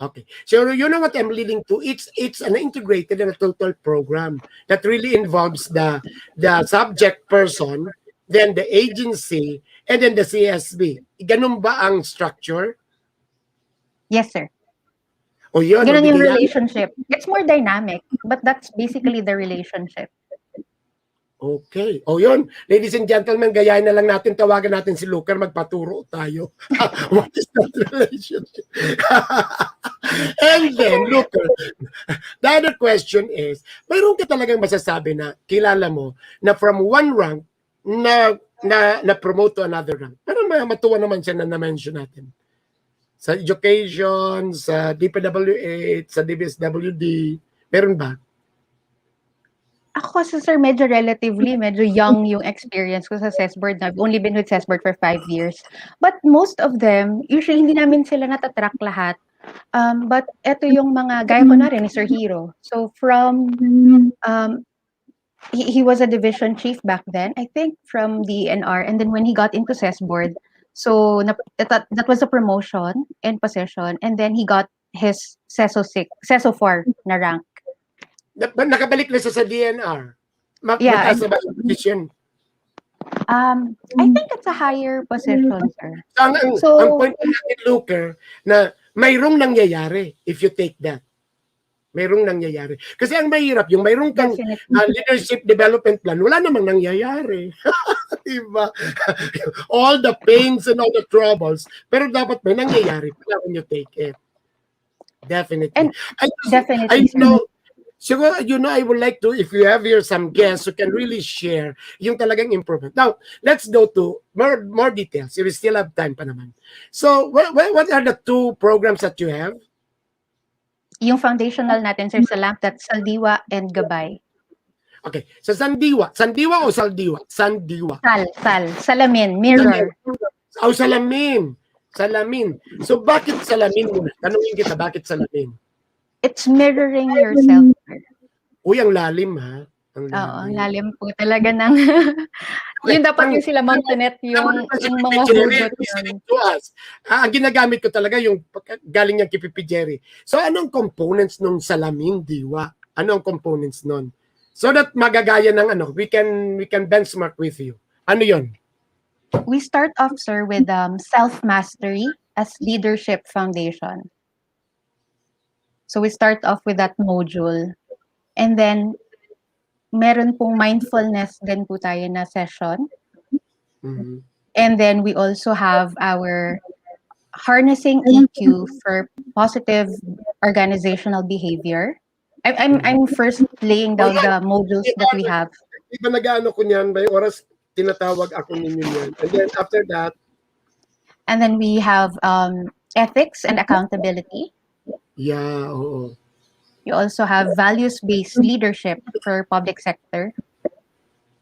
[SPEAKER 3] Okay. So you know what I'm leading to? It's an integrated and a total program that really involves the subject person, then the agency, and then the CESB. Ganun ba ang structure?
[SPEAKER 4] Yes, sir.
[SPEAKER 3] O yun.
[SPEAKER 4] Ganun yung relationship. It's more dynamic, but that's basically the relationship.
[SPEAKER 3] Okay. O yun, ladies and gentlemen, gayahin na lang natin, tawagan natin si Lucre, magpaturo tayo. What is that relationship? And then, Lucre, the other question is, mayroon ka talagang masasabi na kilala mo na from one rank na promote to another rank? Pero matuwa naman siya na na-mention natin. Sa education, sa DPWH, sa DBSWD, meron ba?
[SPEAKER 4] Ako kasi sir, medyo young yung experience ko sa CESB. I've only been with CESB for 5 years. But most of them, usually hindi namin sila natatrack lahat. But eto yung mga, gaya ko na rin ni Sir Hero. So from, he was a division chief back then, I think, from the NR. And then when he got into CESB, so that was a promotion and position. And then he got his CESO 4 na rank.
[SPEAKER 3] Nakabalik na siya sa DNR.
[SPEAKER 4] Yeah,
[SPEAKER 3] Mataas na ba yung position?
[SPEAKER 4] I think it's a higher position, sir.
[SPEAKER 3] So, ang point natin, Lucre, na mayroong nangyayari if you take that. Mayroong nangyayari. Kasi ang mahirap, yung mayroong kang leadership development plan, wala namang nangyayari. Diba? All the pains and all the troubles, pero dapat may nangyayari pala when you take it. Definitely.
[SPEAKER 4] And definitely,
[SPEAKER 3] I know, so, I would like to, if you have here some guests who can really share yung talagang improvement. Now, let's go to more details. We still have time pa naman. So, what are the two programs that you have?
[SPEAKER 4] Yung foundational natin, sir, sa LAMP, that's Saldiwa and Gabay.
[SPEAKER 3] Okay. So, Sandiwa o Saldiwa? Sandiwa.
[SPEAKER 4] Salamin, mirror.
[SPEAKER 3] Oh, Salamin. So, bakit Salamin muna? Tanungin kita, bakit Salamin?
[SPEAKER 4] It's mirroring yourself.
[SPEAKER 3] Uy, ang lalim, ha?
[SPEAKER 4] Oo, lalim po talaga ng... yun dapat yung sila Montanet, yung mga hugot yun.
[SPEAKER 3] Ang ginagamit ko talaga yung galing niyang kay Pipi Jerry. So, anong components nung salamin, diwa? Anong components nun? So that magagaya ng we can benchmark with you. Ano yon?
[SPEAKER 4] We start off, sir, with self-mastery as leadership foundation. So we start off with that module. And then, meron pong mindfulness din po tayo na session.
[SPEAKER 3] Mm-hmm.
[SPEAKER 4] And then we also have our harnessing EQ for positive organizational behavior. I'm first laying down the modules that we have.
[SPEAKER 3] Iba nag-ano ko niyan, by oras tinatawag ako ninyo yan. And then after that?
[SPEAKER 4] And then we have ethics and accountability.
[SPEAKER 3] Yeah, oo.
[SPEAKER 4] You also have values-based leadership for public sector.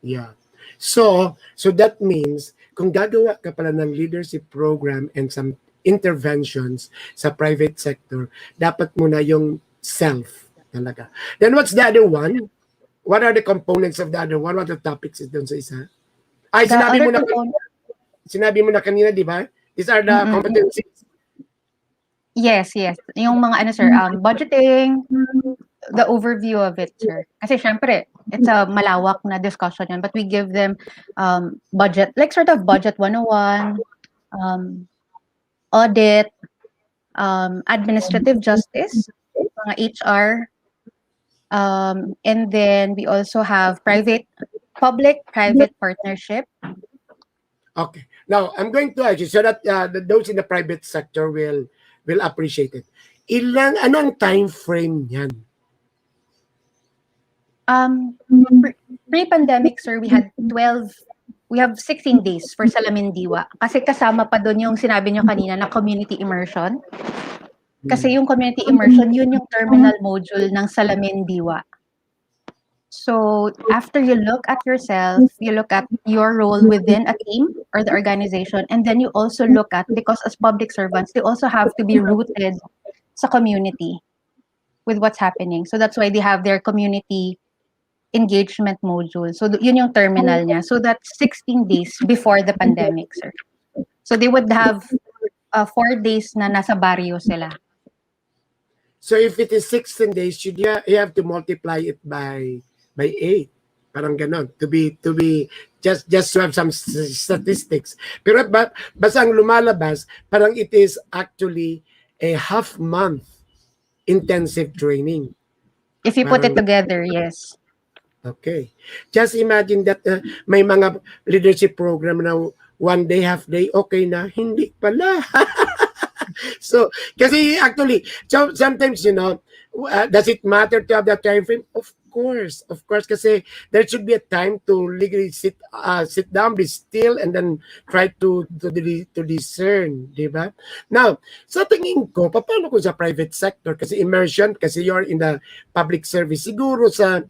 [SPEAKER 3] Yeah. So that means, kung gagawa ka pala ng leadership program and some interventions sa private sector, dapat muna yung self talaga. Then what's the other one? What are the components of the other one? What are the topics is doon sa isa? Ay, sinabi mo na kanina, di ba? These are the competencies.
[SPEAKER 4] Yes. Yung mga sir, budgeting, the overview of it, sir. Kasi syempre, it's a malawak na discussion yan, but we give them budget, like sort of budget 101, audit, administrative justice, mga HR, and then we also have public-private partnership.
[SPEAKER 3] Okay. Now, I'm going to ask you so that those in the private sector will appreciate it. Anong time frame yan?
[SPEAKER 4] Pre-pandemic, sir, we have 16 days for Salamin Diwa. Kasi kasama pa doon yung sinabi nyo kanina na community immersion. Kasi yung community immersion, yun yung terminal module ng Salamin Diwa. So after you look at yourself, you look at your role within a team or the organization, and then you also look at, because as public servants, they also have to be rooted sa community with what's happening. So that's why they have their community engagement module. So yun yung terminal niya. So that's 16 days before the pandemic, sir. So they would have 4 days na nasa barrio sila.
[SPEAKER 3] So if it is 16 days, you have to multiply it by 8. Parang ganon. To be just to have some statistics. Pero basta ang lumalabas, parang it is actually a half-month intensive training.
[SPEAKER 4] If you put it together, yes.
[SPEAKER 3] Okay. Just imagine that may mga leadership program na one day, half day, okay na. Hindi pala. So, kasi actually, so sometimes, does it matter to have that time frame? Of course, kasi there should be a time to legally sit down, be still, and then try to discern, di ba? Now, sa tingin ko, paano kung sa private sector? Kasi immersion, kasi you're in the public service. Siguro sa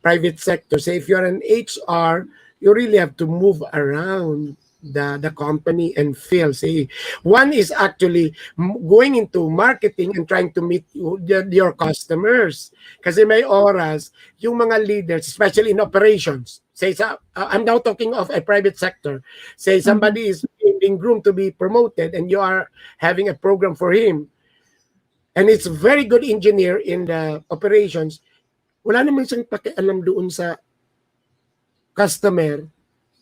[SPEAKER 3] private sector, say if you're an HR, you really have to move around the company and feel. Say one is actually going into marketing and trying to meet your customers, kasi may oras yung mga leaders, especially in operations, say I'm now talking of a private sector, say somebody is being groomed to be promoted and you are having a program for him, and it's a very good engineer in the operations, wala naman siyang pakialam doon sa customer.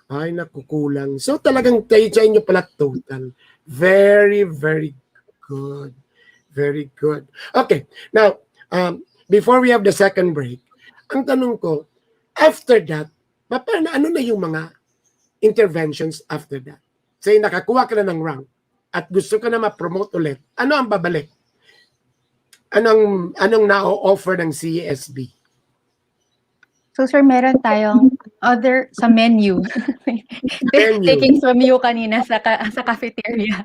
[SPEAKER 3] Ay, nakukulang. So, talagang tayo sa inyo pala total. Very, very good. Very good. Okay. Now, before we have the second break, ang tanong ko, after that, ano na yung mga interventions after that? Say, nakakuha ka na ng rank at gusto ka na ma-promote ulit. Ano ang babalik? Anong na-offer ng CESB?
[SPEAKER 4] So, sir, meron tayong other sa menu. Taking from you kanina sa cafeteria.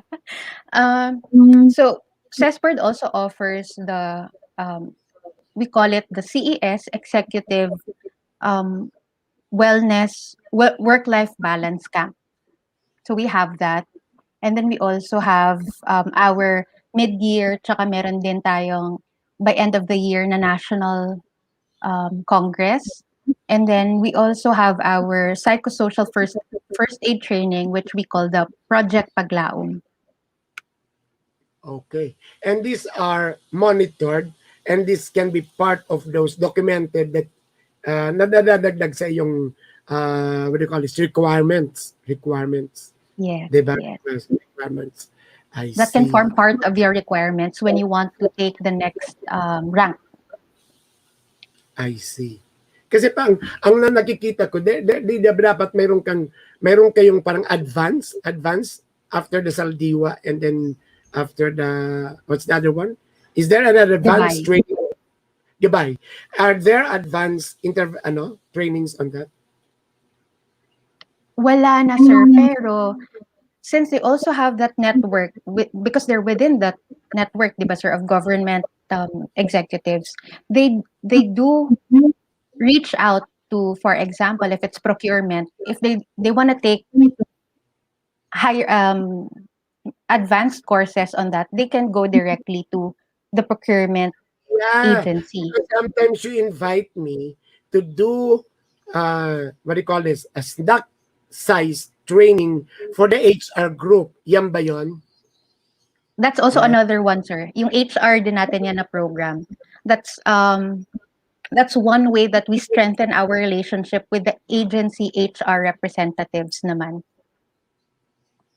[SPEAKER 4] So, CESB also offers the, we call it the CES Executive Wellness Work-Life Balance Camp. So, we have that. And then we also have our mid-year, tsaka meron din tayong by end of the year na national congress. And then we also have our psychosocial first aid training, which we call the Project Paglaom.
[SPEAKER 3] Okay. And these are monitored, and this can be part of those documented that nadadagdag sa iyong what do you call this? Requirements.
[SPEAKER 4] Yes.
[SPEAKER 3] Diba?
[SPEAKER 4] Yes.
[SPEAKER 3] Requirements.
[SPEAKER 4] That can form part of your requirements when you want to take the next rank.
[SPEAKER 3] I see. Kasi ang nakikita ko, dapat meron kayong parang advance after the Saldiwa, and then after the, what's the other one? Is there an advanced training? Goodbye. Are there advanced trainings on that?
[SPEAKER 4] Wala na, sir. Pero since they also have that network, because they're within that network, di ba, sir, of government executives, they do reach out to, for example, if it's procurement, if they want to take higher advanced courses on that, they can go directly to the procurement agency.
[SPEAKER 3] Because sometimes you invite me to do what do you call this, a snack size training for the HR group. Yan ba yun?
[SPEAKER 4] That's also another one, sir. Yung HR din natin yan na program. That's one way that we strengthen our relationship with the agency HR representatives naman.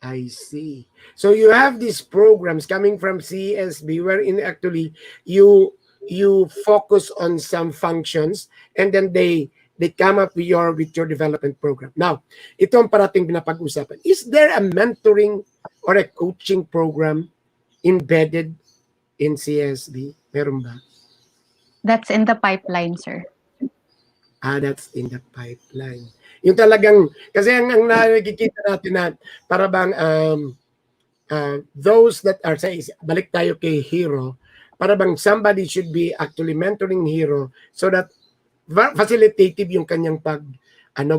[SPEAKER 3] I see. So you have these programs coming from CESB wherein actually you focus on some functions, and then they come up with your development program. Now, ito ang parating pinapag-usapan. Is there a mentoring or a coaching program embedded in CESB? Meron ba?
[SPEAKER 4] That's in the pipeline, sir.
[SPEAKER 3] That's in the pipeline. Yung talagang, kasi ang nakikita natin na para bang those that are, say, balik tayo kay Hero, para bang somebody should be actually mentoring Hero so that facilitative yung kanyang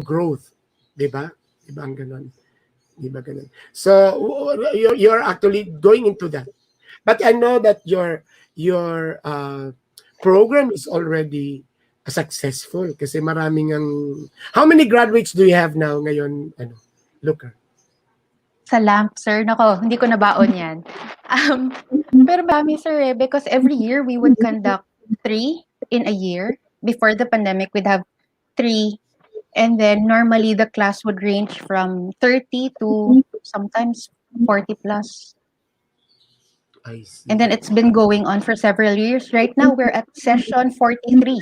[SPEAKER 3] growth. Diba? Diba ang ganon? Diba ganon? So, you're actually going into that. But I know that your program is already successful kasi maraming how many graduates do you have now ngayon, Lucre?
[SPEAKER 4] Sa LAMP, sir, nako, hindi ko nabaon yan. Pero marami, sir, because every year we would conduct 3 in a year. Before the pandemic, we'd have 3, and then normally the class would range from 30 to sometimes 40 plus.
[SPEAKER 3] I see.
[SPEAKER 4] And then it's been going on for several years. Right now, we're at session 43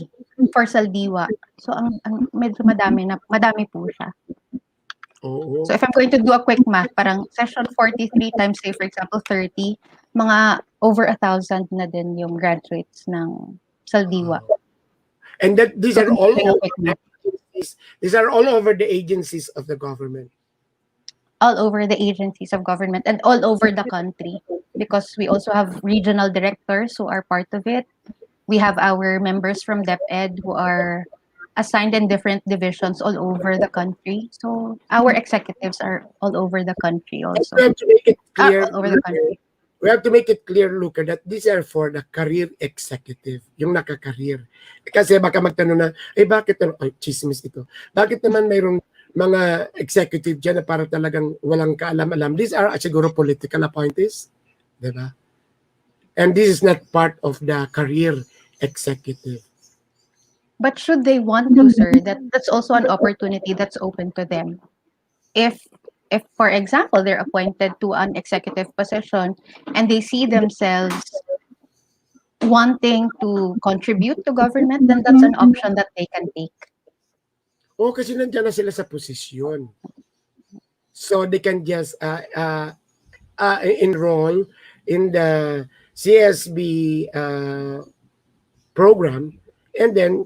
[SPEAKER 4] for Saldiwa. So, ang medyo madami po siya.
[SPEAKER 3] Oo.
[SPEAKER 4] So, if I'm going to do a quick math, parang session 43 times, say, for example, 30, mga over 1,000 na din yung graduates ng Saldiwa.
[SPEAKER 3] And that these
[SPEAKER 4] So,
[SPEAKER 3] are all
[SPEAKER 4] doing a
[SPEAKER 3] over
[SPEAKER 4] quick
[SPEAKER 3] the
[SPEAKER 4] math.
[SPEAKER 3] agencies. These are all over the agencies of the government.
[SPEAKER 4] All over the agencies of government and all over the country, because we also have regional directors who are part of it. We have our members from DepEd who are assigned in different divisions all over the country. So our executives are all over the country
[SPEAKER 3] And
[SPEAKER 4] also.
[SPEAKER 3] we have to make it clear.
[SPEAKER 4] All over the country.
[SPEAKER 3] We have to make it clear, Luca, that these are for the career executive, yung naka-career. Kasi baka magtanong na, bakit, chismis ito. Bakit naman mayroong mga executive dyan na para talagang walang kaalam-alam? These are siguro political appointees, di ba? And this is not part of the career executive.
[SPEAKER 4] But should they want to, sir, that's also an opportunity that's open to them. If for example they're appointed to an executive position and they see themselves wanting to contribute to government, then that's an option that they can take.
[SPEAKER 3] Kasi nandiyan na sila sa posisyon. So they can just enroll in the CESB program and then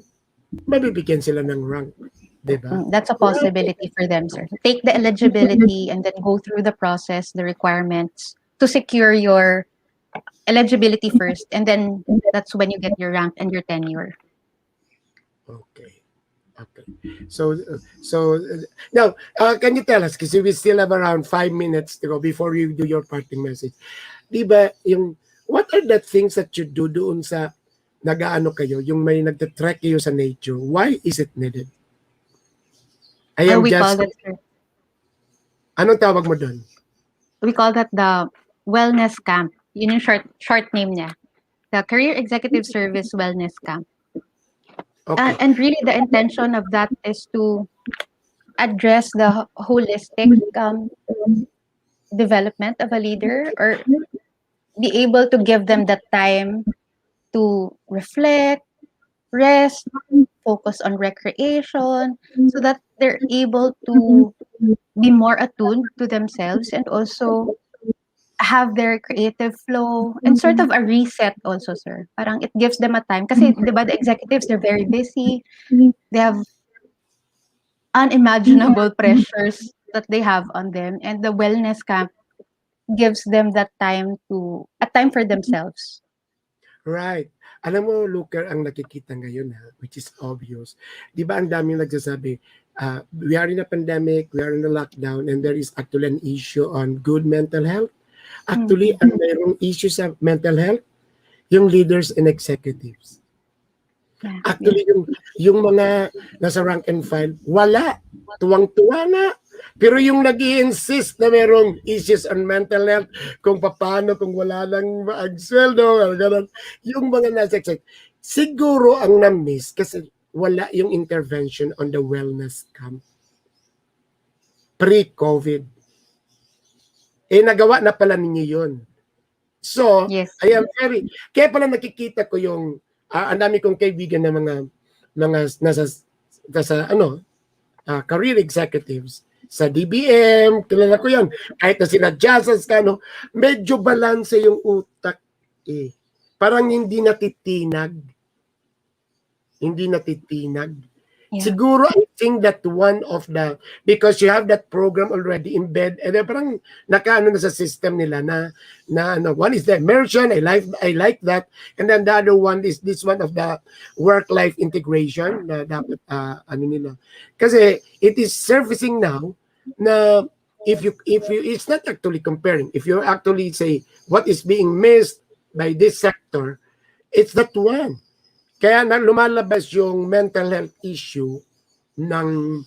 [SPEAKER 3] mabibigyan sila ng rank. Diba?
[SPEAKER 4] That's a possibility for them, sir. Take the eligibility and then go through the process, the requirements to secure your eligibility first, and then that's when you get your rank and your tenure.
[SPEAKER 3] Okay. So now, can you tell us, because we still have around 5 minutes to go before you do your parting message. Diba, what are the things that you do doon sa nag-aano kayo, yung may nagte-trek kayo sa nature? Why is it needed?
[SPEAKER 4] We call that, sir,
[SPEAKER 3] anong tawag mo doon?
[SPEAKER 4] we call that the wellness camp. Yun yung short name niya. The Career Executive Service Wellness Camp.
[SPEAKER 3] Okay.
[SPEAKER 4] And really the intention of that is to address the holistic development of a leader, or be able to give them that time to reflect, rest, focus on recreation, so that they're able to be more attuned to themselves and also have their creative flow and sort of a reset also, sir. Parang it gives them a time. Kasi, di ba, the executives, they're very busy. They have unimaginable pressures that they have on them. And the wellness camp gives them that time a time for themselves.
[SPEAKER 3] Right. Alam mo, Lucre, ang nakikita ngayon, which is obvious. Di ba ang daming nagsasabi, we are in a pandemic, we are in a lockdown, and there is actually an issue on good mental health. Actually, ang mayroong issue sa mental health, yung leaders and executives. Actually, yung mga nasa rank and file, wala. Tuwang-tuwa na. Pero yung nag-i-insist na merong issues on mental health, kung paano, kung wala lang maagsweldo, yung mga nasa exec, siguro ang na-miss kasi wala yung intervention on the wellness camp. Pre-COVID. Nagawa na pala ninyo yun. So,
[SPEAKER 4] Yes.
[SPEAKER 3] I am kaya pala nakikita ko yung, ang dami kong kaibigan na mga nasa career executives, sa DBM, kilala ko yan. Kahit na sina Jazzas, medyo balanse yung utak. Parang hindi natitinag. Yeah. Siguro, I think that one of because you have that program already in bed, and then parang nakaano na sa system nila na one is the immersion, I like that, and then the other one is this one of the work-life integration na dapat nila. Kasi it is surfacing now na if you it's not actually comparing, if you actually say what is being missed by this sector, it's that one. Kaya lumalabas yung mental health issue ng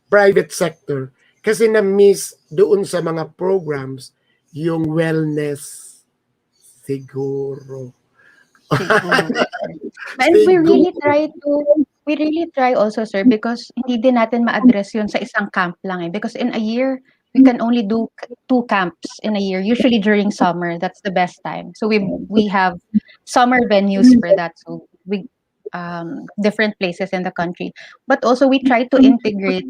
[SPEAKER 3] private sector kasi na-miss doon sa mga programs yung wellness siguro.
[SPEAKER 4] And we really try also, sir, because hindi din natin ma-address yun sa isang camp lang because in a year we can only do two camps in a year. Usually during summer, that's the best time. So we have summer venues for that. So we different places in the country, but also we try to integrate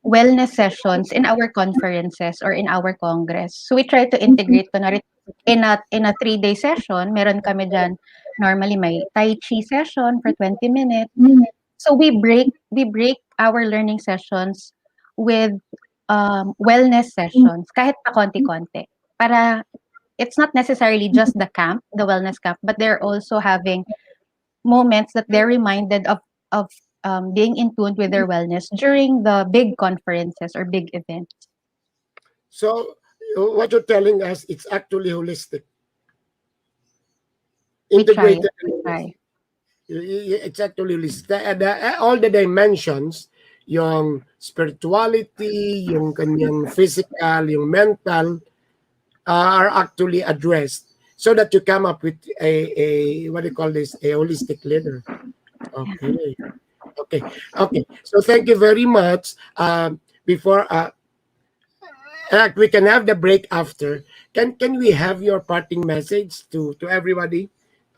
[SPEAKER 4] wellness sessions in our conferences or in our congress. So we try to integrate kunwari in a 3-day session, meron kami diyan normally may tai chi session for 20 minutes. So we break our learning sessions with wellness sessions kahit pa konti-konti para it's not necessarily just the wellness camp, but they're also having moments that they're reminded of being in tune with their wellness during the big conferences or big events.
[SPEAKER 3] So what you're telling us, it's actually holistic,
[SPEAKER 4] We try.
[SPEAKER 3] integrated.
[SPEAKER 4] We try.
[SPEAKER 3] It's actually holistic. All the dimensions, yung spirituality, yung kanyang physical, yung mental, are actually addressed so that you come up with a what do you call this, a holistic leader. Okay. Okay. So thank you very much. Before we can have the break after. Can we have your parting message to everybody,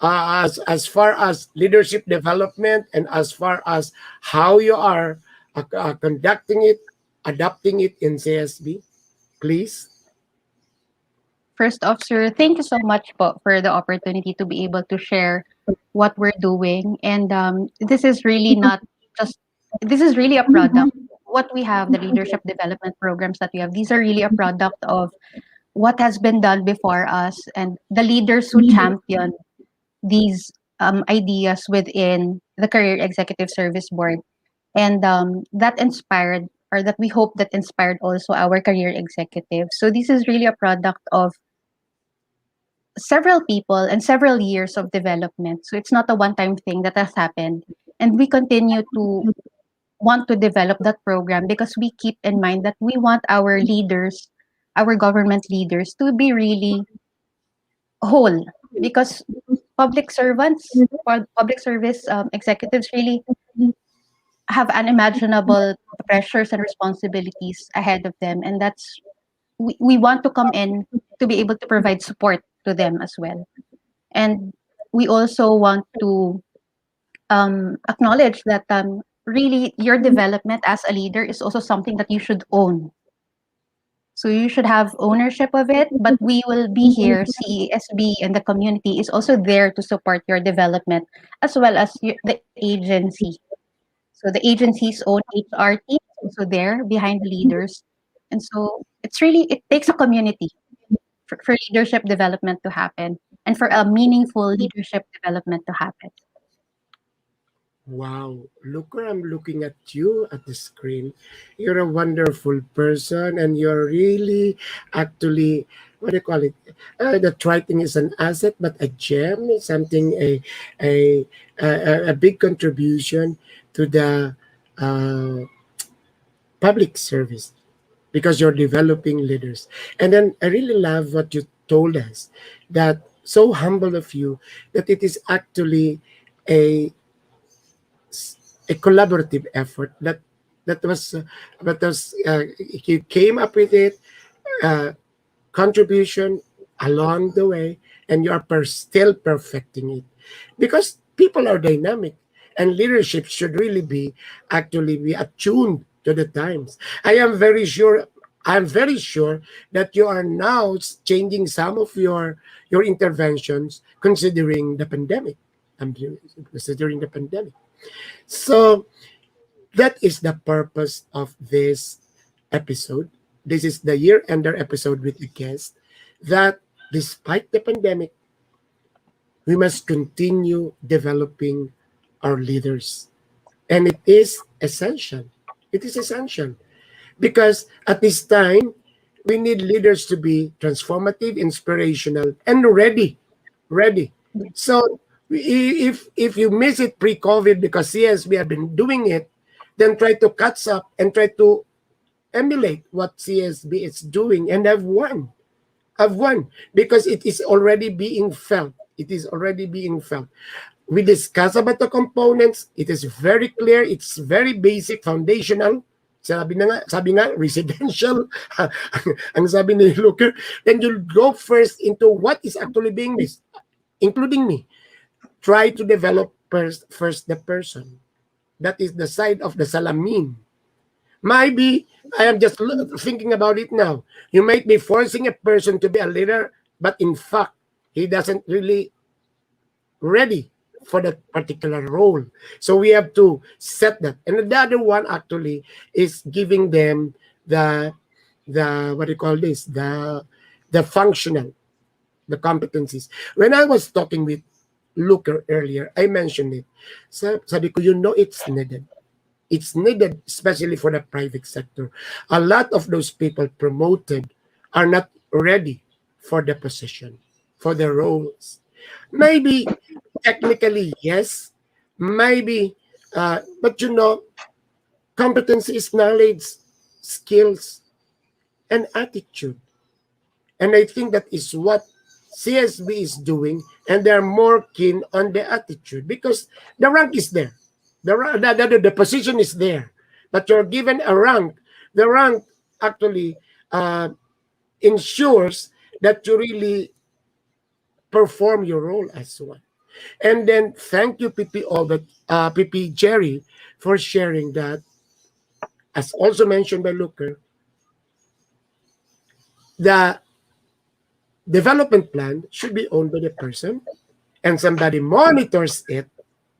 [SPEAKER 3] as far as leadership development and as far as how you are conducting it, adapting it in CSB, please.
[SPEAKER 4] First off, sir, thank you so much po for the opportunity to be able to share what we're doing. And this is really not just, this is really a product. What we have, the leadership development programs that we have, these are really a product of what has been done before us and the leaders who champion these ideas within the Career Executive Service Board. And that inspired, or that we hope that inspired also our career executives. So this is really a product of several people and several years of development. So it's not a one-time thing that has happened. And we continue to want to develop that program because we keep in mind that we want our leaders, our government leaders, to be really whole. Because public servants or public service executives really have unimaginable pressures and responsibilities ahead of them. And we want to come in to be able to provide support to them as well. And we also want to acknowledge that really your development as a leader is also something that you should own. So you should have ownership of it, but we will be here, CESB and the community is also there to support your development as well as the agency. So the agency's own HR team is also there behind the leaders. And so it takes a community for leadership development to happen and for a meaningful leadership development to happen.
[SPEAKER 3] Wow, Lucre, I'm looking at you at the screen. You're a wonderful person, and you're really actually, what do you call it? That writing is an asset, but a gem is something, a, a big contribution to the uh, public service because you're developing leaders. And then I really love what you told us, that so humble of you, that it is actually a a collaborative effort that was he came up with it, uh, contribution along the way, and you are still perfecting it because people are dynamic and leadership should really be actually be attuned to the times. I'm very sure that you are now changing some of your interventions considering the pandemic. I'm considering the pandemic. So that is the purpose of this episode. This is the year ender episode with the guest, that despite the pandemic, we must continue developing our leaders. And it is essential. It is essential because at this time, we need leaders to be transformative, inspirational, and ready. Ready. So if you miss it pre-COVID because CSB have been doing it, then try to catch up and try to emulate what CSB is doing and have won. Have won because it is already being felt. It is already being felt. We discuss about the components. It is very clear. It's very basic, foundational. sabi nga, residential, ang sabi ni Lucre, then you'll go first into what is actually being missed, including me. Try to develop first the person. That is the side of the salamin. Maybe, I am just thinking about it now. You might be forcing a person to be a leader, but in fact, he doesn't really ready for that particular role. So we have to set that. And the other one actually is giving them the what do you call this? The functional, the competencies. When I was talking with Lucre earlier, I mentioned it. Sabi ko, it's needed. It's needed, especially for the private sector. A lot of those people promoted are not ready for the position, for the roles. Maybe technically, yes. Maybe, but competency is knowledge, skills, and attitude. And I think that is what CSB is doing, and they're more keen on the attitude because the rank is there. The position is there, but you're given a rank. The rank actually ensures that you really perform your role as one. And then thank you, PP Jerry, for sharing that. As also mentioned by Lucre, the development plan should be owned by the person, and somebody monitors it.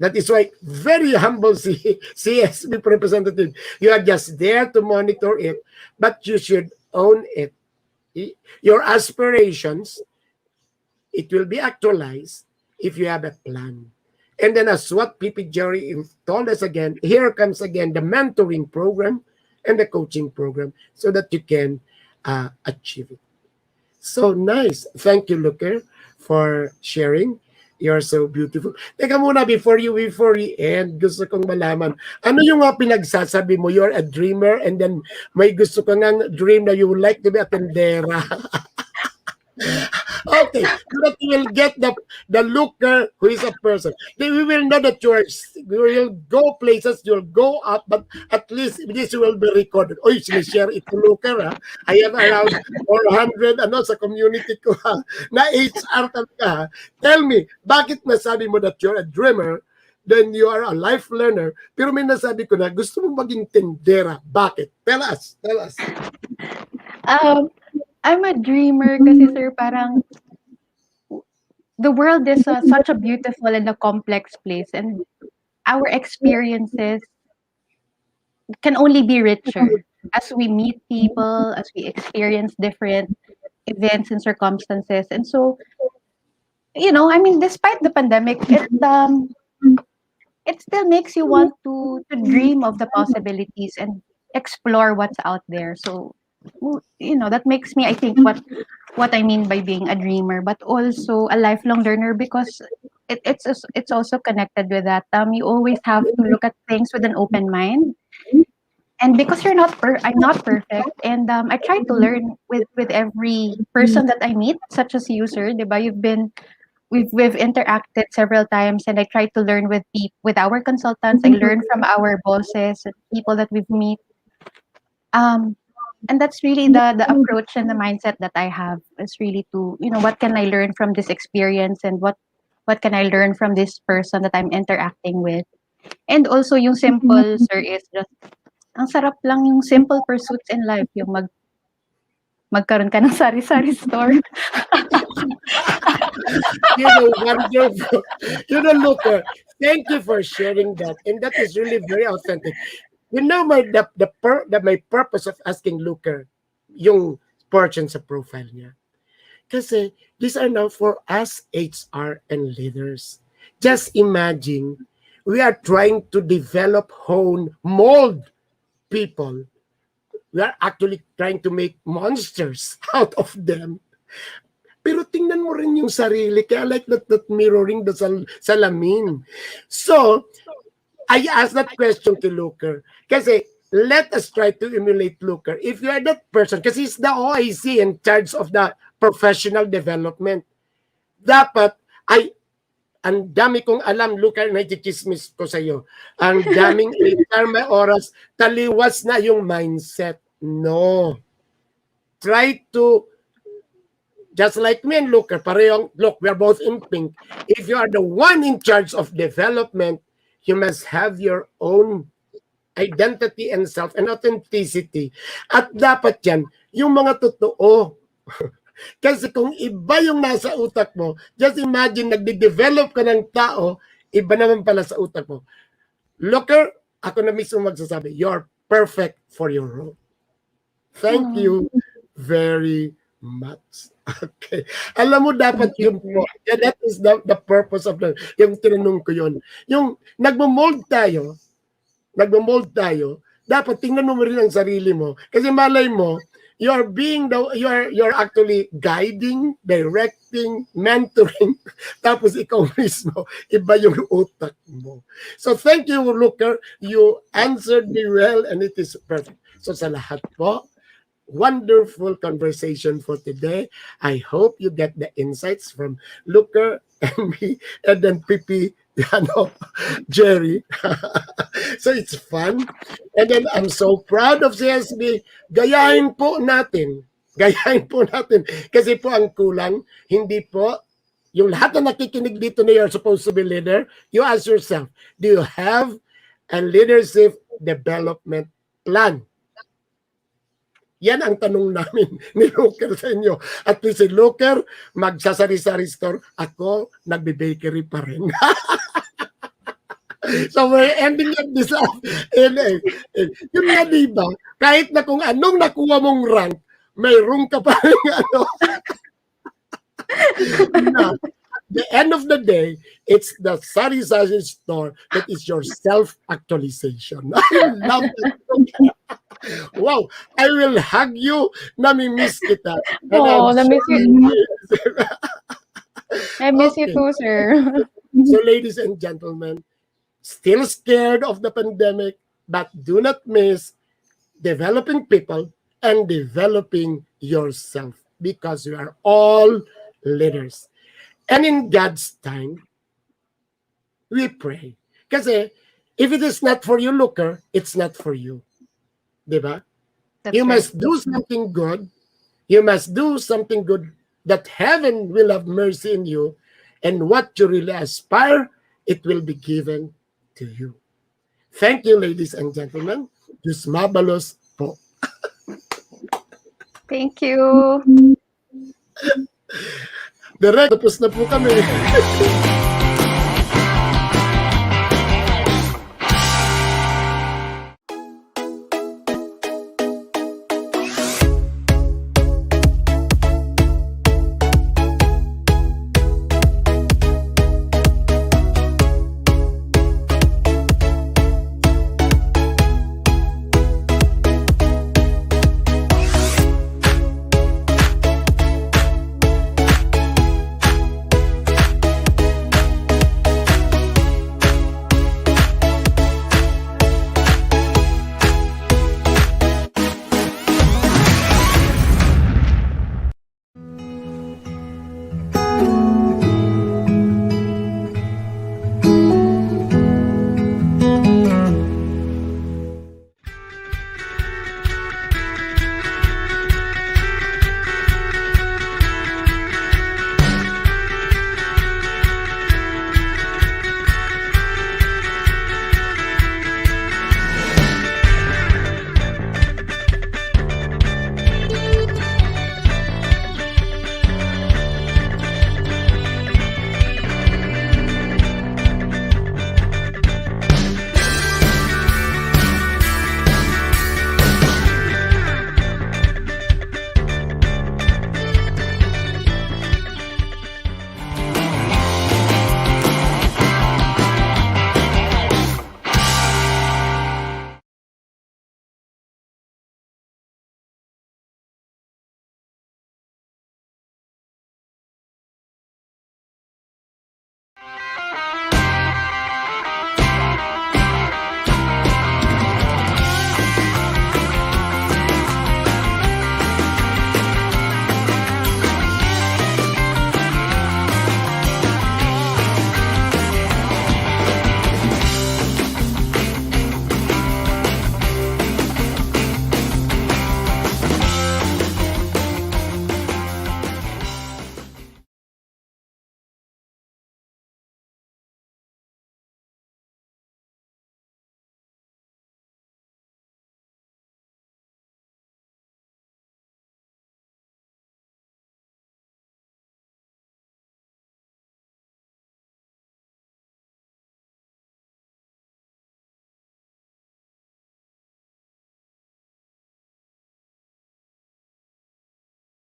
[SPEAKER 3] That is why very humble CSB representative. You are just there to monitor it, but you should own it. Your aspirations, it will be actualized if you have a plan. And then as what PP Jerry told us again, here comes again the mentoring program and the coaching program so that you can achieve it. So nice. Thank you, Lucre, for sharing. You're so beautiful. Teka muna, before you end, gusto kong malaman, ano yung pinagsasabi mo? You're a dreamer and then may gusto ka ng dream na you would like to be a tendera. Okay, so that you will get the Lucre who is a person. Then we will know that you will go places, you'll go up, but at least this will be recorded. Oy, sinishare ito Lucre, ha? I have around 400 sa community ko, ha? Na HR ka. Tell me, bakit nasabi mo that you're a dreamer, then you are a life learner, pero may nasabi ko na gusto mo maging tendera. Bakit? Tell us.
[SPEAKER 4] I'm a dreamer kasi sir, parang the world is such a beautiful and a complex place, and our experiences can only be richer as we meet people, as we experience different events and circumstances. And so, despite the pandemic, it still makes you want to dream of the possibilities and explore what's out there. So, that makes me, I think, what I mean by being a dreamer, but also a lifelong learner, because it's also connected with that. You always have to look at things with an open mind, and because I'm not perfect, and I try to learn with every person that I meet, such as you, sir. Diba? We've interacted several times, and I try to learn with our consultants. I learn from our bosses, people that we've met. And that's really the approach and the mindset that I have, is really to, what can I learn from this experience, and what can I learn from this person that I'm interacting with. And also yung simple, sir, is just, ang sarap lang yung simple pursuits in life, yung magkaroon ka ng sari-sari store.
[SPEAKER 3] Wonderful. Lucre, thank you for sharing that. And that is really very authentic. My purpose of asking Lucre yung portion sa profile niya. Kasi these are now for us HR and leaders. Just imagine, we are trying to develop, hone, mold people. We are actually trying to make monsters out of them. Pero tingnan mo rin yung sarili. Kaya like that mirroring the salamin. So, I asked that question to Lucre. Kasi let us try to emulate Lucre. If you are that person, kasi he's the OIC in charge of the professional development. Dapat, ang dami kong alam, Lucre, nagchichismis ko sa iyo. Ang daming HR, may oras, taliwas na yung mindset. No. Try to, just like me and Lucre, parehong, look, we're both in pink. If you are the one in charge of development, you must have your own identity and self and authenticity. At dapat yan, yung mga totoo. Kasi kung iba yung nasa utak mo, just imagine, nagde-develop ka ng tao, iba naman pala sa utak mo. Lucre, ako na mismo magsasabi, you're perfect for your role. Thank you very much. Okay. Alam mo, dapat yun po. Yeah, that is the purpose of yung tinanong ko yun. Yung nagmo-mold tayo, dapat tingnan mo rin ang sarili mo. Kasi malay mo, you're actually guiding, directing, mentoring, tapos ikaw mismo, iba yung utak mo. So thank you, Lucre. You answered me well and it is perfect. So sa lahat po, wonderful conversation for today. I hope you get the insights from Lucre and me, and then Pipi, Jerry. So it's fun. And then I'm so proud of CSB. Gayahin po natin. Kasi po ang kulang, hindi po, yung lahat na nakikinig dito na you're supposed to be leader, you ask yourself, do you have a leadership development plan? Yan ang tanong namin ni Lucre sa inyo. At si Lucre, magsasari-sari store, ako, nagbe-bakery pa rin. So we're ending up this up. Yung nga diba, kahit na kung anong nakuha mong rank, mayroon ka pa rin Na, at the end of the day, it's the sari-sari store that is your self-actualization. I love that. Wow, I will hug you. Nami-miss kita.
[SPEAKER 4] Na-miss you. I miss you too, sir.
[SPEAKER 3] So ladies and gentlemen, still scared of the pandemic, but do not miss developing people and developing yourself, because you are all leaders. And in God's time, we pray. Kasi if it is not for you, Lucre, it's not for you. Diba? You must do something good. You must do something good that heaven will have mercy in you, and what you really aspire, it will be given to you. Thank you, ladies and gentlemen. Diyos mabalos po.
[SPEAKER 4] Thank you.
[SPEAKER 3] Direct, tapos na po kami.